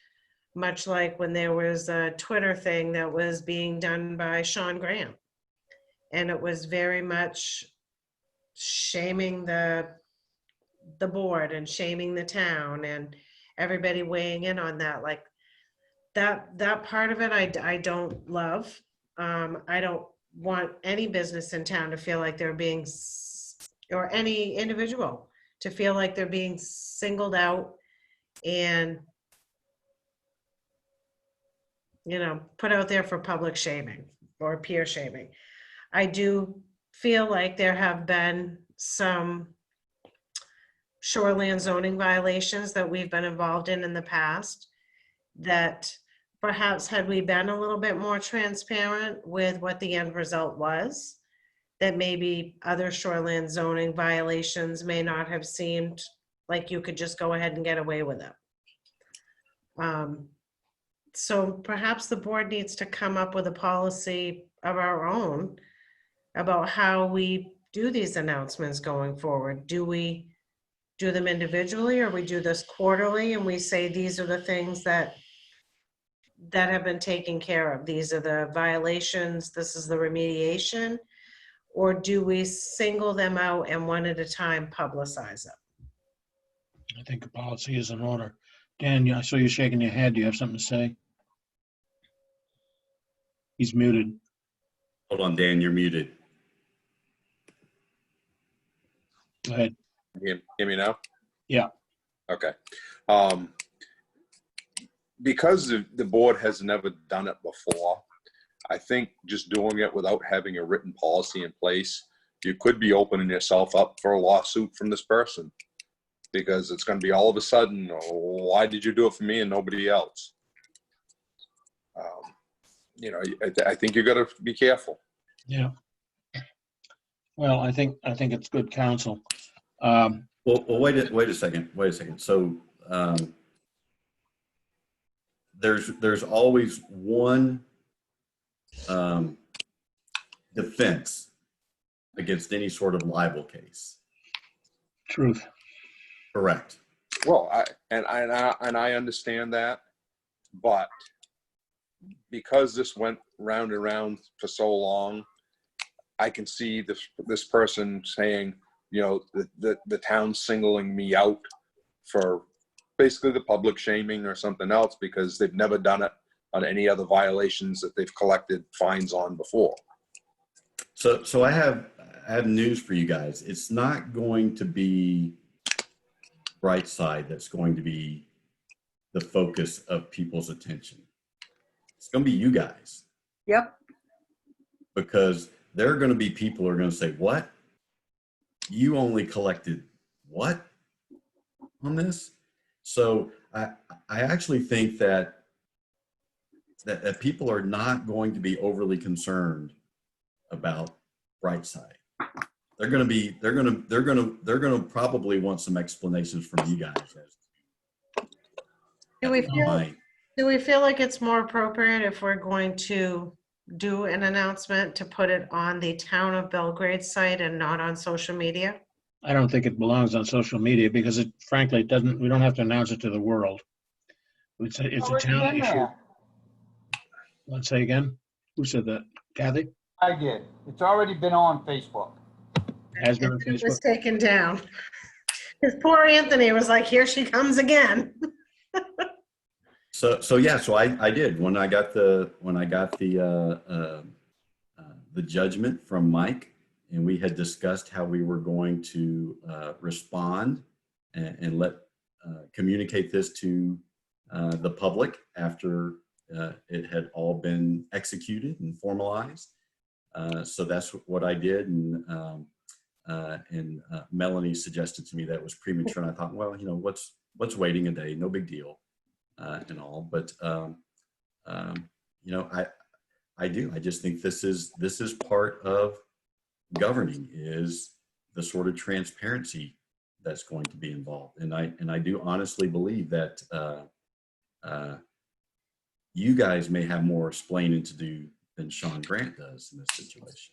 much like when there was a Twitter thing that was being done by Sean Graham. And it was very much shaming the board and shaming the town and everybody weighing in on that. Like that part of it, I don't love. I don't want any business in town to feel like they're being, or any individual to feel like they're being singled out and, put out there for public shaming or peer shaming. I do feel like there have been some shoreline zoning violations that we've been involved in the past, that perhaps had we been a little bit more transparent with what the end result was, that maybe other shoreline zoning violations may not have seemed like you could just go ahead and get away with it. So perhaps the board needs to come up with a policy of our own about how we do these announcements going forward. Do we do them individually, or we do this quarterly and we say these are the things that have been taken care of, these are the violations, this is the remediation? Or do we single them out and one at a time publicize it? I think a policy is in order. Dan, I saw you shaking your head. Do you have something to say? He's muted. Hold on, Dan, you're muted. Go ahead. Hear me now? Yeah. Okay. Because the board has never done it before, I think just doing it without having a written policy in place, you could be opening yourself up for a lawsuit from this person, because it's going to be all of a sudden, why did you do it for me and nobody else? I think you got to be careful. Yeah. Well, I think it's good counsel. Well, wait a second. So there's always one defense against any sort of libel case. Truth. Correct. Well, I understand that, but because this went round and round for so long, I can see this person saying, the town's singling me out for basically the public shaming or something else, because they've never done it on any other violations that they've collected fines on before. So I have news for you guys. It's not going to be Brightside that's going to be the focus of people's attention. It's going to be you guys. Yep. Because there are going to be people who are going to say, what? You only collected what on this? So I actually think that people are not going to be overly concerned about Brightside. They're going to probably want some explanations from you guys. Do we feel like it's more appropriate, if we're going to do an announcement, to put it on the Town of Belgrade site and not on social media? I don't think it belongs on social media, because frankly, we don't have to announce it to the world. It's a town issue. Let's say again. Who said that? Kathy? I did. It's already been on Facebook. Has been on It was Facebook. taken down. His poor Anthony was like, here she comes again. So I did when I got the judgment from Mike, and we had discussed how we were going to respond and communicate this to the public after it had all been executed and formalized. So that's what I did, and Melanie suggested to me that was premature, and I thought, well, what's waiting a day, no big deal. And all, but I just think this is part of governing is the sort of transparency that's going to be involved. And I do honestly believe that you guys may have more explaining to do than Sean Grant does in this situation.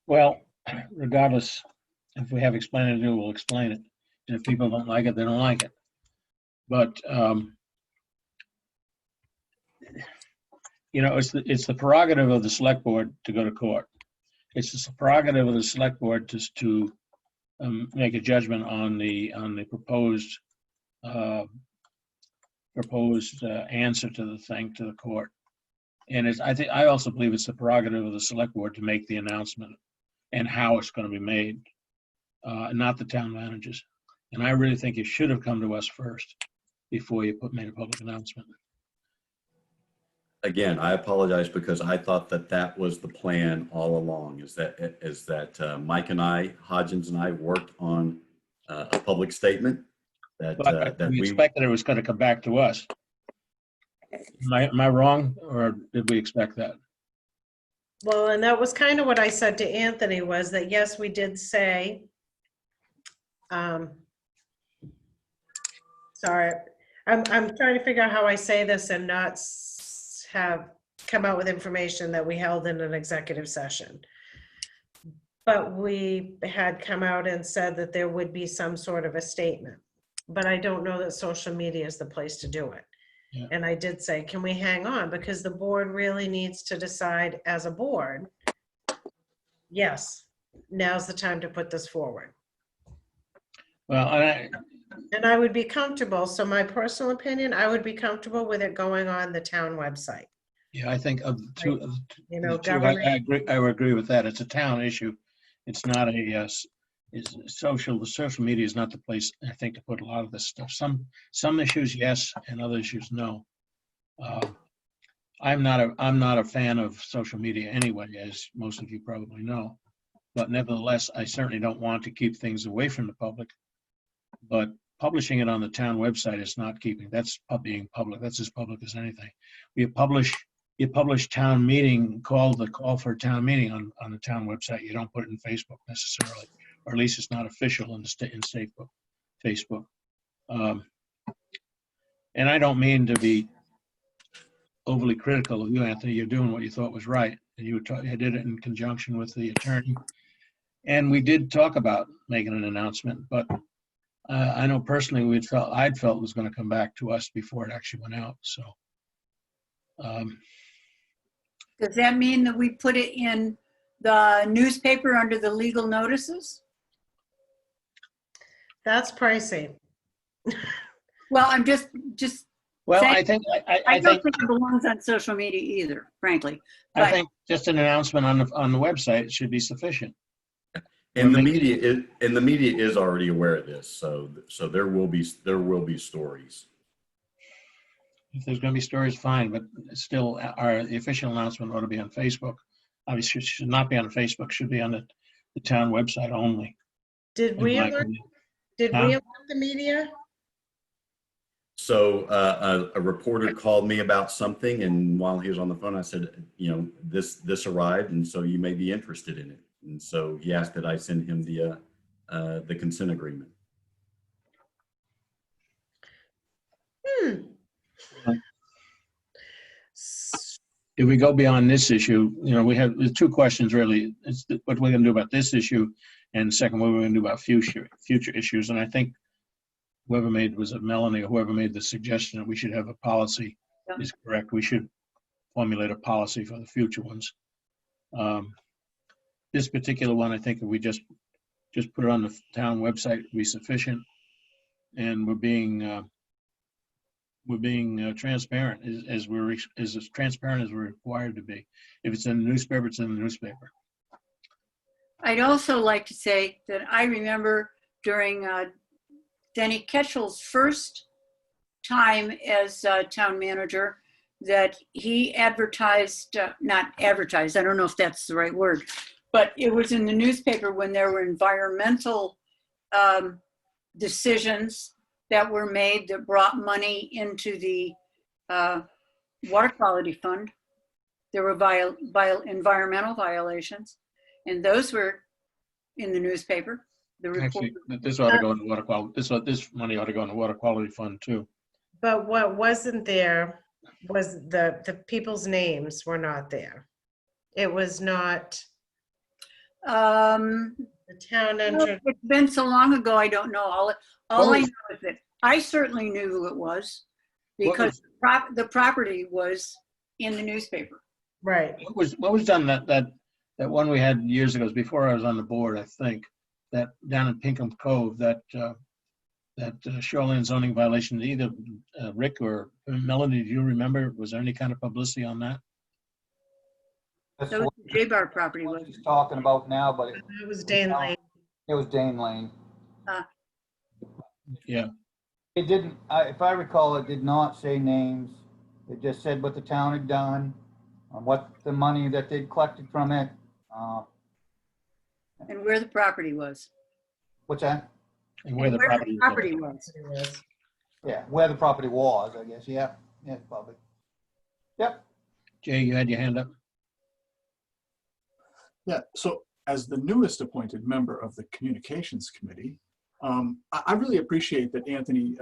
Well, regardless, if we have explaining to do, we'll explain it. And if people don't like it, they don't like it. But, you know, it's the prerogative of the select board to go to court. It's the prerogative of the select board to make a judgment on the proposed answer to the court. And I also believe it's the prerogative of the select board to make the announcement and how it's going to be made, not the town managers. And I really think it should have come to us first before you made a public announcement. Again, I apologize because I thought that was the plan all along, is that Mike and I, Hodgins and I, worked on a public statement that we expected it was going to come back to us. Am I wrong, or did we expect that? Well, and that was kind of what I said to Anthony, was that yes, we did say, sorry, I'm trying to figure out how I say this and not have come out with information that we held in an executive session. But we had come out and said that there would be some sort of a statement. But I don't know that social media is the place to do it. Yeah. And I did say, can we hang on? Because the board really needs to decide as a board, yes, now's the time to put this forward. Well, and I would be comfortable, so my personal opinion, I would be comfortable with it going on the town website. Yeah, I think of the two, you know, I would agree with that. It's a town issue. It's not a, the social media is not the place, I think, to put a lot of this stuff. Some issues, yes, and other issues, no. I'm not a fan of social media anyway, as most of you probably know. But nevertheless, I certainly don't want to keep things away from the public. But publishing it on the town website is not keeping. That's being public. That's as public as anything. You publish town meeting, the call for a town meeting on the town website. You don't put it in Facebook necessarily, or at least it's not official in Facebook. And I don't mean to be overly critical of you, Anthony. You're doing what you thought was right, and you did it in conjunction with the attorney. And we did talk about making an announcement, but I know personally I'd felt it was going to come back to us before it actually went out. So. Does that mean that we put it in the newspaper under the legal notices? That's pricey. Well, I'm just. Well, saying, I think I don't think it belongs on social media either, frankly. But I think just an announcement on the website should be sufficient. And the media is already aware of this, so there will be stories. If there's going to be stories, fine, but still, the official announcement ought to be on Facebook. Obviously, it should not be on Facebook. Should be on the town website only. Did we alert the media? So a reporter called me about something, and while he was on the phone, I said, you know, this arrived, and so you may be interested in it. And so he asked that I send him the consent agreement. If we go beyond this issue, you know, there's two questions really. It's what we're going to do about this issue, and second, what we're going to do about future issues. And I think whoever was it Melanie or whoever made the suggestion that we should have a policy is correct. We should formulate a policy for the future ones. This particular one, I think if we just put it on the town website would be sufficient, and we're being transparent as transparent as we're required to be. If it's in the newspaper, it's in the newspaper. I'd also like to say that I remember during Denny Ketchell's first time as town manager that he not advertised, I don't know if that's the right word, but it was in the newspaper when there were environmental decisions that were made that brought money into the water quality fund. there were environmental violations, and those were in the newspaper. The report. Actually, this ought to go into water quality. This money ought to go into water quality fund too. But what wasn't there was the people's names were not there. It was not the town entrance. It's been so long ago, I don't know. All I know is that I certainly knew who it was because the property was in the newspaper. Right. What was done that one we had years ago, it was before I was on the board, I think, that down in Pinkham Cove, that shoreline zoning violation, either Rick or Melanie, do you remember? Was there any kind of publicity on that? That's That was what the J-Bar property, was he's talking about now, but It was Dane Lane. it was Dane Lane. Yeah. It didn't, if I recall, it did not say names. It just said what the town had done, what the money that they'd collected from it. and where the property was. What's that? And where the property was. Yeah, where the property was, I guess. Yeah, probably. Yep. Jay, you had your hand up. Yeah, so as the newest appointed member of the Communications Committee, I really appreciate that Anthony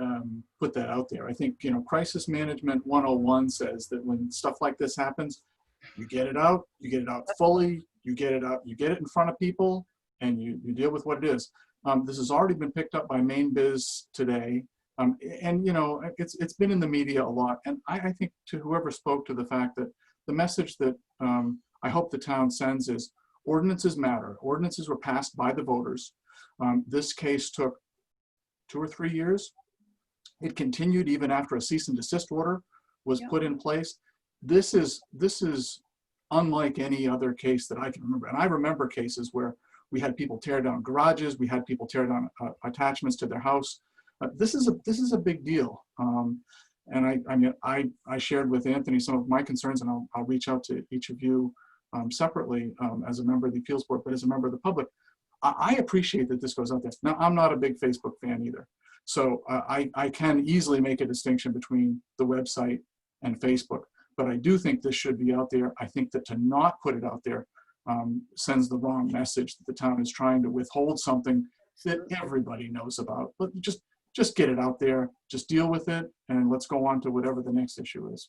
put that out there. I think, Crisis Management 101 says that when stuff like this happens, you get it out fully, you get it out, you get it in front of people, and you deal with what it is. This has already been picked up by Main Biz today. And it's been in the media a lot. And I think to whoever spoke to the fact that the message that I hope the town sends is ordinances matter. Ordinances were passed by the voters. This case took 2 or 3 years. It continued even after a cease and desist order was put in place. This is unlike any other case that I can remember. And I remember cases where we had people tear down garages, we had people tear down attachments to their house. This is a big deal. And I shared with Anthony some of my concerns, and I'll reach out to each of you separately as a member of the appeals board, but as a member of the public. I appreciate that this goes out there. Now, I'm not a big Facebook fan either. So I can easily make a distinction between the website and Facebook, but I do think this should be out there. I think that to not put it out there sends the wrong message that the town is trying to withhold something that everybody knows about. But just get it out there, just deal with it, and let's go on to whatever the next issue is.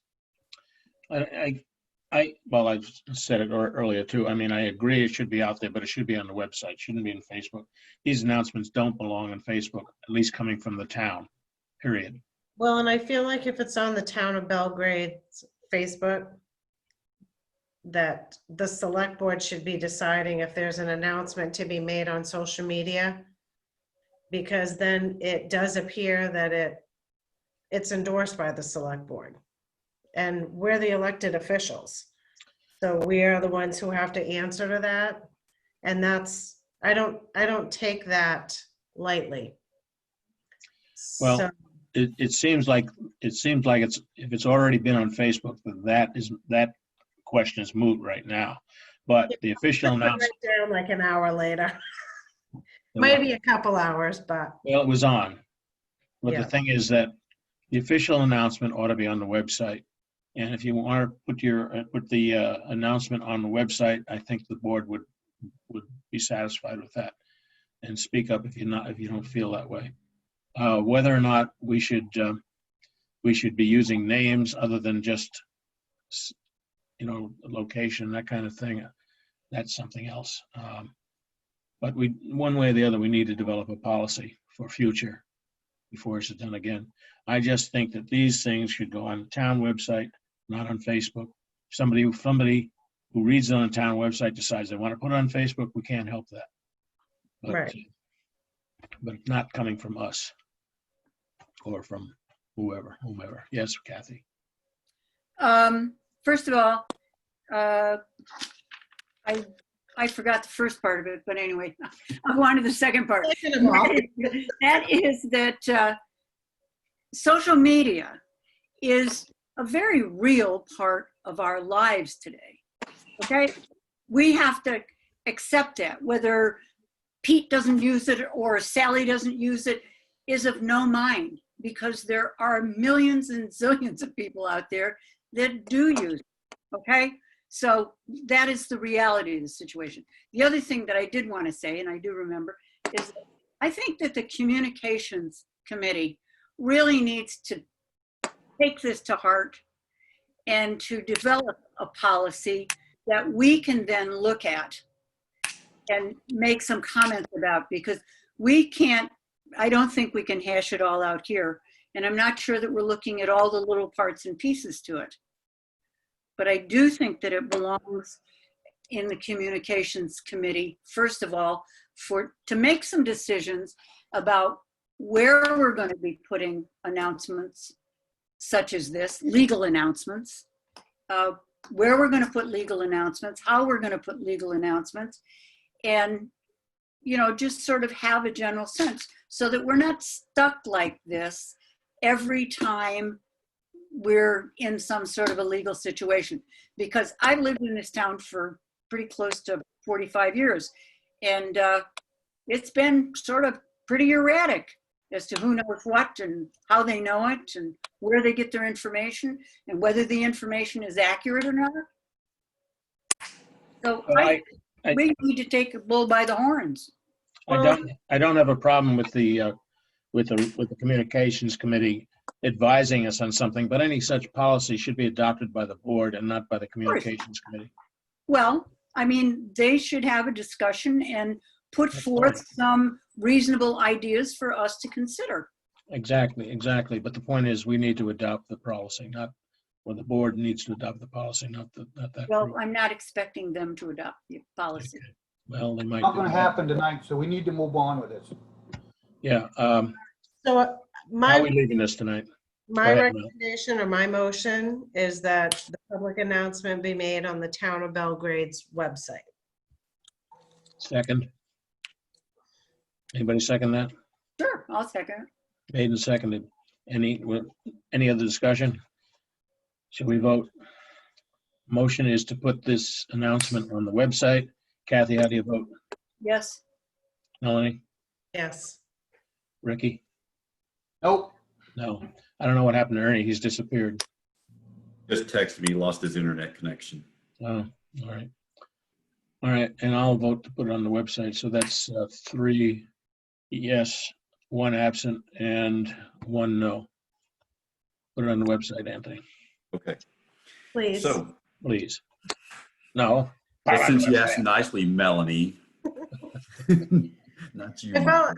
Well, I've said it earlier too. I mean, I agree it should be out there, but it should be on the website. It shouldn't be in Facebook. These announcements don't belong on Facebook, at least coming from the town, period. Well, and I feel like if it's on the town of Belgrade's Facebook, that the select board should be deciding if there's an announcement to be made on social media, because then it does appear that it's endorsed by the select board. And we're the elected officials. So we are the ones who have to answer to that. And that's, I don't take that lightly. Well, So, it seems like if it's already been on Facebook, then that question is moot right now. But the official announcement, right down like an hour later, maybe a couple hours, but. well, it was on. But Yeah. the thing is that the official announcement ought to be on the website. And if you want to put the announcement on the website, I think the board would be satisfied with that, and speak up if you don't feel that way. Whether or not we should be using names other than just location, that kind of thing, that's something else. But one way or the other, we need to develop a policy for future before it's done again. I just think that these things should go on the town website, not on Facebook. Somebody who reads it on the town website decides they want to put it on Facebook, we can't help that. But, Right. But it's not coming from us or from whomever. Yes, Kathy. First of all, I forgot the first part of it, but anyway, I wanted the second part. That is that social media is a very real part of our lives today, okay? We have to accept that. Whether Pete doesn't use it or Sally doesn't use it is of no mind, because there are millions and zillions of people out there that do use it, okay? So that is the reality of the situation. The other thing that I did want to say, and I do remember, is I think that the communications committee really needs to take this to heart and to develop a policy that we can then look at and make some comments about, because we can't, I don't think we can hash it all out here. And I'm not sure that we're looking at all the little parts and pieces to it. But I do think that it belongs in the communications committee, first of all, to make some decisions about where we're going to be putting announcements such as this, legal announcements, where we're going to put legal announcements, how we're going to put legal announcements, and, you know, just sort of have a general sense so that we're not stuck like this every time we're in some sort of a legal situation. Because I've lived in this town for pretty close to 45 years, and it's been sort of pretty erratic as to who knows what and how they know it and where they get their information and whether the information is accurate or not. So we need to take a bull by the horns. I don't have a problem with the communications committee advising us on something, but any such policy should be adopted by the board and not by the communications committee. Well, I mean, they should have a discussion and put forth some reasonable ideas for us to consider. Exactly. But the point is, we need to adopt the policy, or the board needs to adopt the policy, not that. Well, group. I'm not expecting them to adopt the policy. Okay. Well, they might. Not going to happen tonight, so we need to move on with this. Yeah. So How are my, we leaving this tonight? my Go ahead, Mel. recommendation or my motion is that the public announcement be made on the Town of Belgrade's website. Second. Anybody second that? Sure, I'll second. Made and seconded. Any other discussion? Shall we vote? Motion is to put this announcement on the website. Kathy, how do you vote? Yes. Melanie? Yes. Ricky? Nope. No. I don't know what happened to Ernie. He's disappeared. Just texted me, he lost his internet connection. Oh, all right. All right, and I'll vote to put it on the website. So that's 3 yes, 1 absent, and 1 no. Put it on the website, Anthony. Okay. Please. So, Please. No. well, since you asked nicely, Melanie. Not you. I felt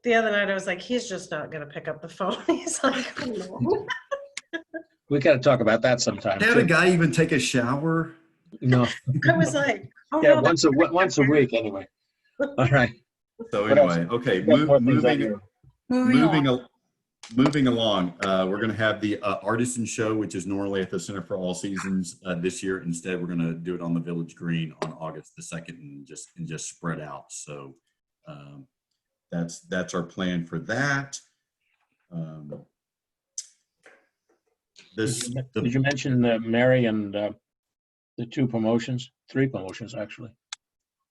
the other night I was like, he's just not gonna pick up the phone. He's like, oh, no. We got to talk about that sometime. Had a guy even take a shower? No. I was like, oh Yeah, no. once a week anyway. All right. So What else? anyway, okay, We got more things on here. moving along. We're going to have the artisan show, which is normally at the Center for All Seasons this year. Instead, we're going to do it on the Village Green on August the 2nd and just spread out. So that's our plan for that. Did you mention Mary and the 2 promotions? 3 promotions, actually.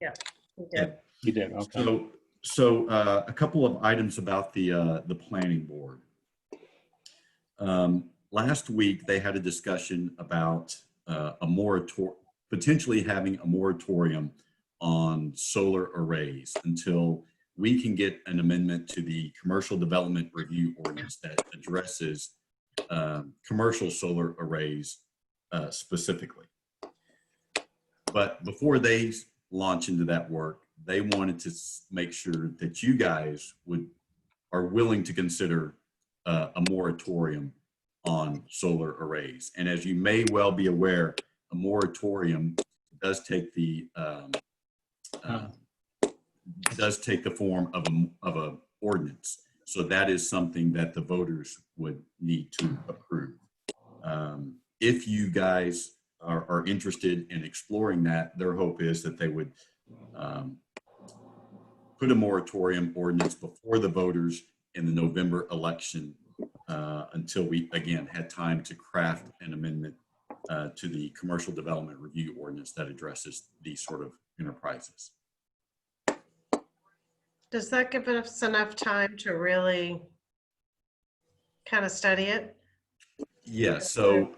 Yeah, we did. You did, okay. So a couple of items about the planning board. Last week, they had a discussion about potentially having a moratorium on solar arrays until we can get an amendment to the commercial development review ordinance that addresses commercial solar arrays specifically. But before they launch into that work, they wanted to make sure that you guys are willing to consider a moratorium on solar arrays. And as you may well be aware, a moratorium does take the form of a ordinance. So that is something that the voters would need to approve. If you guys are interested in exploring that, their hope is that they would put a moratorium ordinance before the voters in the November election until we, again, had time to craft an amendment to the commercial development review ordinance that addresses these sort of enterprises. Does that give us enough time to really kind of study it? Yeah, so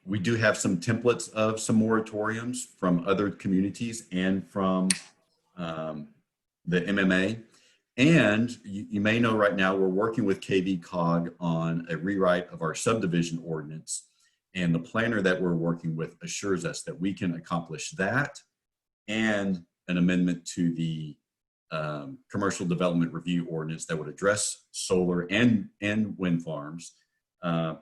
We do have some templates of some moratoriums from other communities and from the MMA. And you may know right now we're working with KV Cog on a rewrite of our subdivision ordinance. And the planner that we're working with assures us that we can accomplish that and an amendment to the commercial development review ordinance that would address solar and wind farms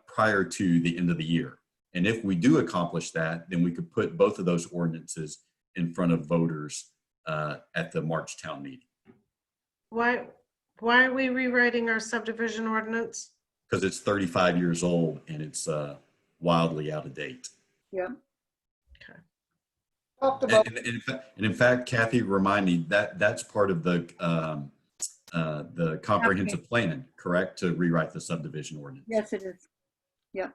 prior to the end of the year. And if we do accomplish that, then we could put both of those ordinances in front of voters at the March town meeting. Why are we rewriting our subdivision ordinance? Because it's 35 years old and it's wildly out of date. Yeah. Talked about, And in fact, Kathy, remind me that that's part of the comprehensive plan, correct? To rewrite the subdivision ordinance. Yes, it is. Yeah.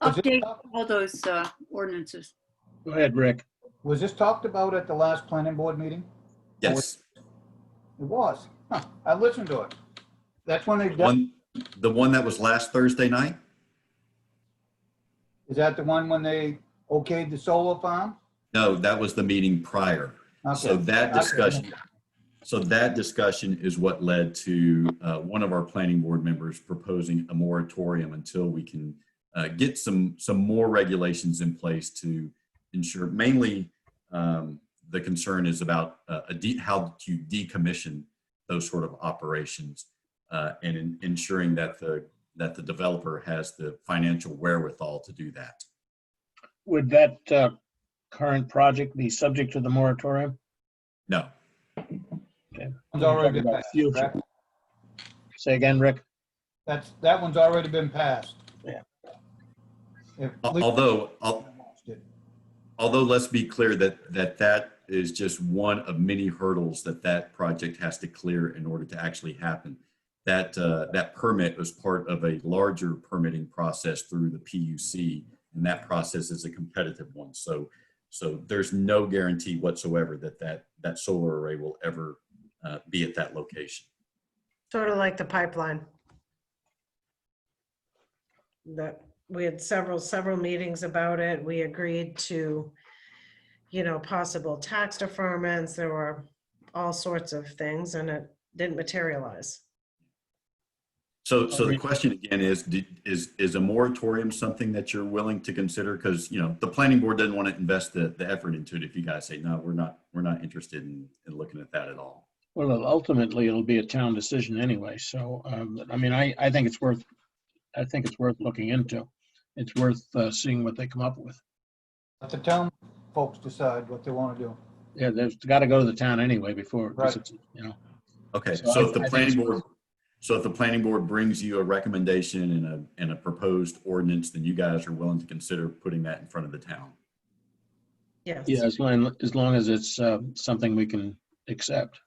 Was it- Update all those ordinances. Go ahead, Rick. was this talked about at the last planning board meeting? Yes. It was. Huh, I listened to it. That's when they done, The one that was last Thursday night? is that the one when they okayed the solar farm? No, that was the meeting prior. So Okay. that discussion is what led to one of our planning board members proposing a moratorium until we can get some more regulations in place to ensure, mainly the concern is about how to decommission those sort of operations and ensuring that the developer has the financial wherewithal to do that. Would that current project be subject to the moratorium? No. Okay. It's already been About passed, future. correct? Say again, Rick? That one's already been passed. Yeah. Although let's be clear that is just one of many hurdles that project has to clear in order to actually happen. That permit was part of a larger permitting process through the PUC, and that process is a competitive one. So there's no guarantee whatsoever that solar array will ever be at that location. Sort of like the pipeline. That we had several meetings about it. We agreed to, possible tax deferments. There were all sorts of things and it didn't materialize. So the question again is a moratorium something that you're willing to consider? Because the planning board doesn't want to invest the effort into it if you guys say no, we're not interested in looking at that at all. Well, ultimately, it'll be a town decision anyway. So, I think it's worth looking into. It's worth seeing what they come up with. Let the town folks decide what they want to do. Yeah, there's got to go to the town anyway before, Right. Okay, So so I if the think planning it's board, if the planning board brings you a recommendation and a proposed ordinance, then you guys are willing to consider putting that in front of the town. Yes. Yeah, as long as it's something we can accept.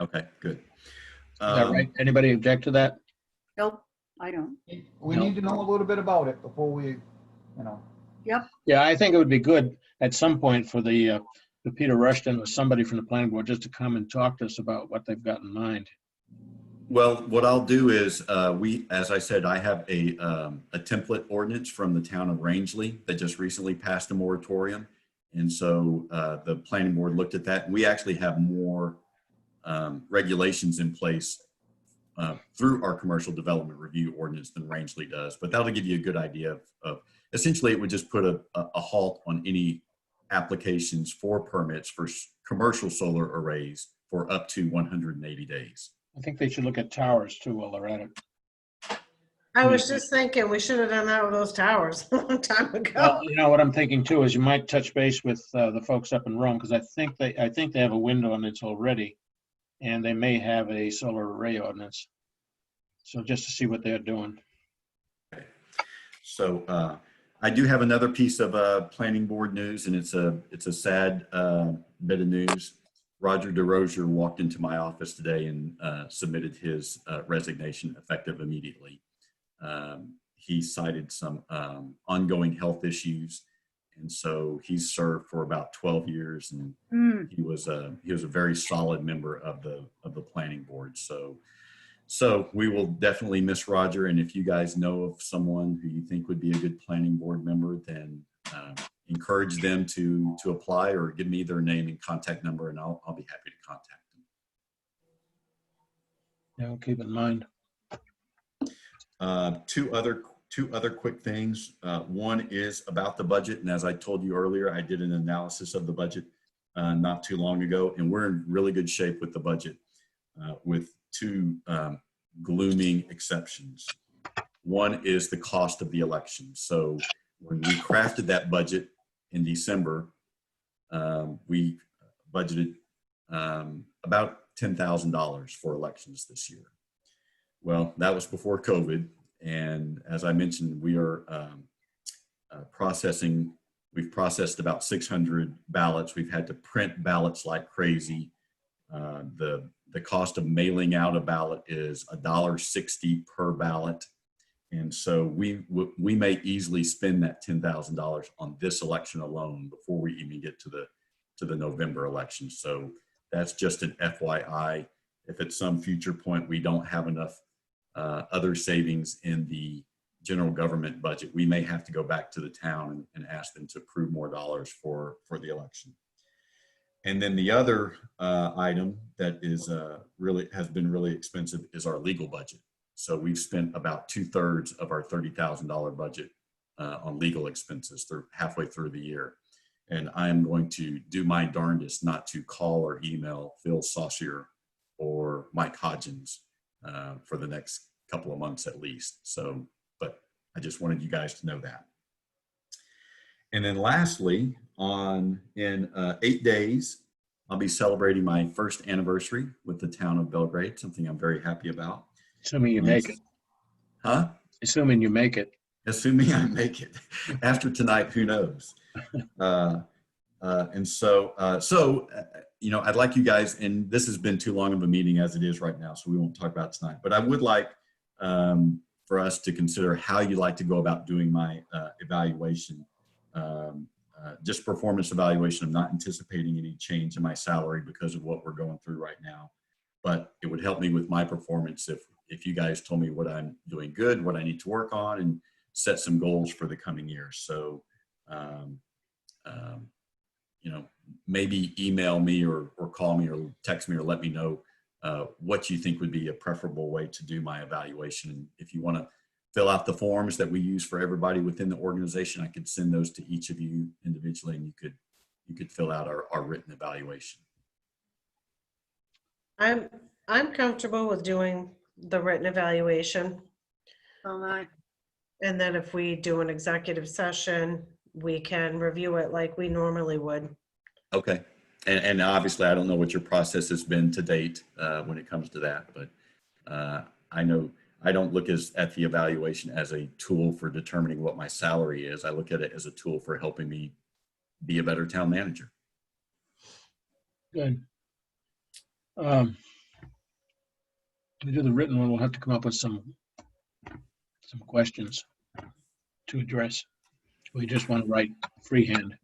Okay, good. Is that right? Anybody object to that? Nope, I don't. We No. need to know a little bit about it before we, Yep. Yeah, I think it would be good at some point for the Peter Rushton or somebody from the planning board just to come and talk to us about what they've got in mind. Well, what I'll do is as I said, I have a template ordinance from the town of Rangeley that just recently passed a moratorium. And so the planning board looked at that, and we actually have more regulations in place through our commercial development review ordinance than Rangeley does. But that'll give you a good idea of essentially it would just put a halt on any applications for permits for commercial solar arrays for up to 180 days. I think they should look at towers too while they're at it. I was just thinking we should have done that with those towers a long time ago. Well, what I'm thinking too is you might touch base with the folks up in Rome, because I think they have a wind ordinance already, and they may have a solar array ordinance. So just to see what they're doing. So I do have another piece of planning board news, and it's a sad bit of news. Roger DeRozier walked into my office today and submitted his resignation effective immediately. He cited some ongoing health issues, and so he's served for about 12 years, and he was a very solid member of the planning board. So So we will definitely miss Roger. And if you guys know of someone who you think would be a good planning board member, then encourage them to apply, or give me their name and contact number, and I'll be happy to contact them. Yeah, I'll keep in mind. Two other quick things. One is about the budget. And as I told you earlier, I did an analysis of the budget not too long ago, and we're in really good shape with the budget, with two glooming exceptions. One is the cost of the election. So when we crafted that budget in December, we budgeted about $10,000 for elections this year. Well, that was before COVID. And as I mentioned, we are we've processed about 600 ballots. We've had to print ballots like crazy. The cost of mailing out a ballot is $1.60 per ballot. And so we may easily spend that $10,000 on this election alone before we even get to the November election. So that's just an FYI. If at some future point we don't have enough other savings in the general government budget, we may have to go back to the town and ask them to approve more dollars for the election. And then the other item that is has been really expensive is our legal budget. So we've spent about 2/3 of our $30,000 budget on legal expenses halfway through the year. And I'm going to do my darndest not to call or email Phil Saucier or Mike Hodgins for the next couple of months at least. So, but I just wanted you guys to know that. And then lastly, in 8 days, I'll be celebrating my first anniversary with the town of Belgrade, something I'm very happy about. Assuming you make it. Huh? Assuming you make it. Assuming I make it. After tonight, who knows? And so, I'd like you guys, and this has been too long of a meeting as it is right now, so we won't talk about it tonight, but I would like for us to consider how you'd like to go about doing my evaluation. Just performance evaluation. I'm not anticipating any change in my salary because of what we're going through right now, but it would help me with my performance if you guys told me what I'm doing good, what I need to work on, and set some goals for the coming year. So, maybe email me or call me or text me or let me know what you think would be a preferable way to do my evaluation. And if you want to fill out the forms that we use for everybody within the organization, I could send those to each of you individually, and you could fill out our written evaluation. I'm comfortable with doing the written evaluation. Oh my. And then if we do an executive session, we can review it like we normally would. Okay. And obviously, I don't know what your process has been to date when it comes to that, but I know I don't look at the evaluation as a tool for determining what my salary is. I look at it as a tool for helping me be a better town manager. Good. To do the written one, we'll have to come up with some questions to address. We just want to write freehand.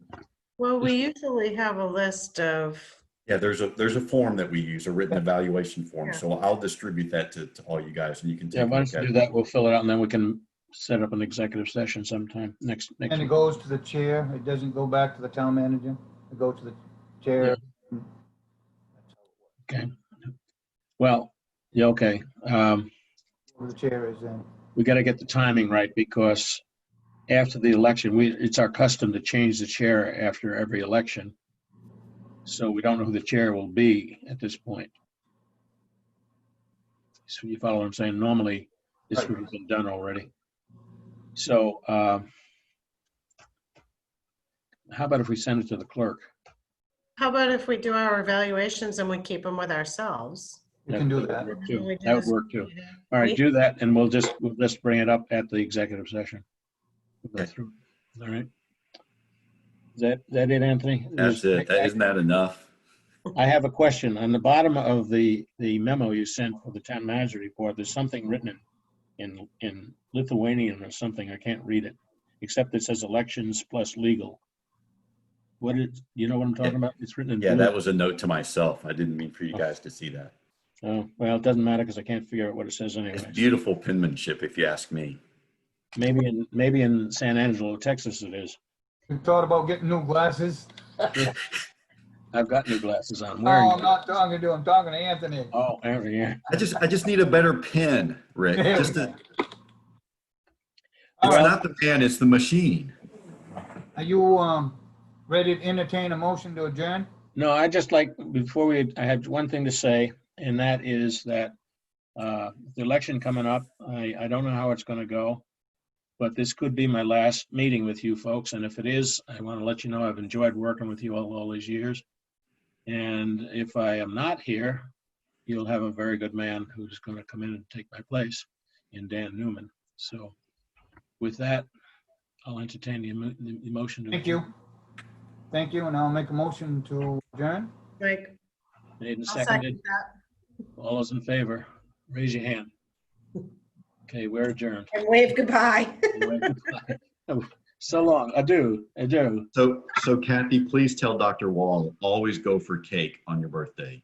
Well, we usually have a list of. Yeah, there's a form that we use, a written evaluation form. Yeah. So I'll distribute that to all you guys, and you can take Yeah, a once look we at do it. that, we'll fill it out, and then we can set up an executive session sometime next And it week. goes to the chair. It doesn't go back to the town manager. It goes to the chair. Okay. Well, yeah, okay. Where the chair is in. We got to get the timing right, because after the election, it's our custom to change the chair after every election. So we don't know who the chair will be at this point. So you follow what I'm saying? Normally, this Right. would have been done already. So how about if we send it to the clerk? How about if we do our evaluations and we keep them with ourselves? You can do that. That would work too. We That would just- work too. All right, do that, and we'll just bring it up at the executive session. We'll go Okay. through. All right. Is that it, Anthony? That's it. Isn't that enough? I have a question. On the bottom of the memo you sent for the town manager report, there's something written in Lithuanian or something. I can't read it, except it says elections plus legal. You know what I'm talking about? It's written in Yeah, blue. that was a note to myself. I didn't mean for you guys to see that. Oh, well, it doesn't matter because I can't figure out what it says anyway. It's beautiful penmanship, if you ask me. Maybe in San Angelo, Texas it is. You thought about getting new glasses? I've got new glasses on. No, Wearing. I'm not talking to, I'm talking to Anthony. Oh, every year. I just need a better pen, Rick. There we Just go. it's Well- not the man, it's the machine. Are you ready to entertain a motion to adjourn? No, I just like, I had one thing to say, and that is that the election coming up, I don't know how it's going to go, but this could be my last meeting with you folks. And if it is, I want to let you know I've enjoyed working with you all these years. And if I am not here, you'll have a very good man who's going to come in and take my place in Dan Newman. So with that, I'll entertain the motion. To Thank you. Thank you, and I'll make a motion to adjourn. Like, Made and I'll second seconded. that. All those in favor, raise your hand. Okay, we're adjourned. And wave goodbye. Oh, so long. Adieu. So Kathy, please tell Dr. Wall, always go for cake on your birthday.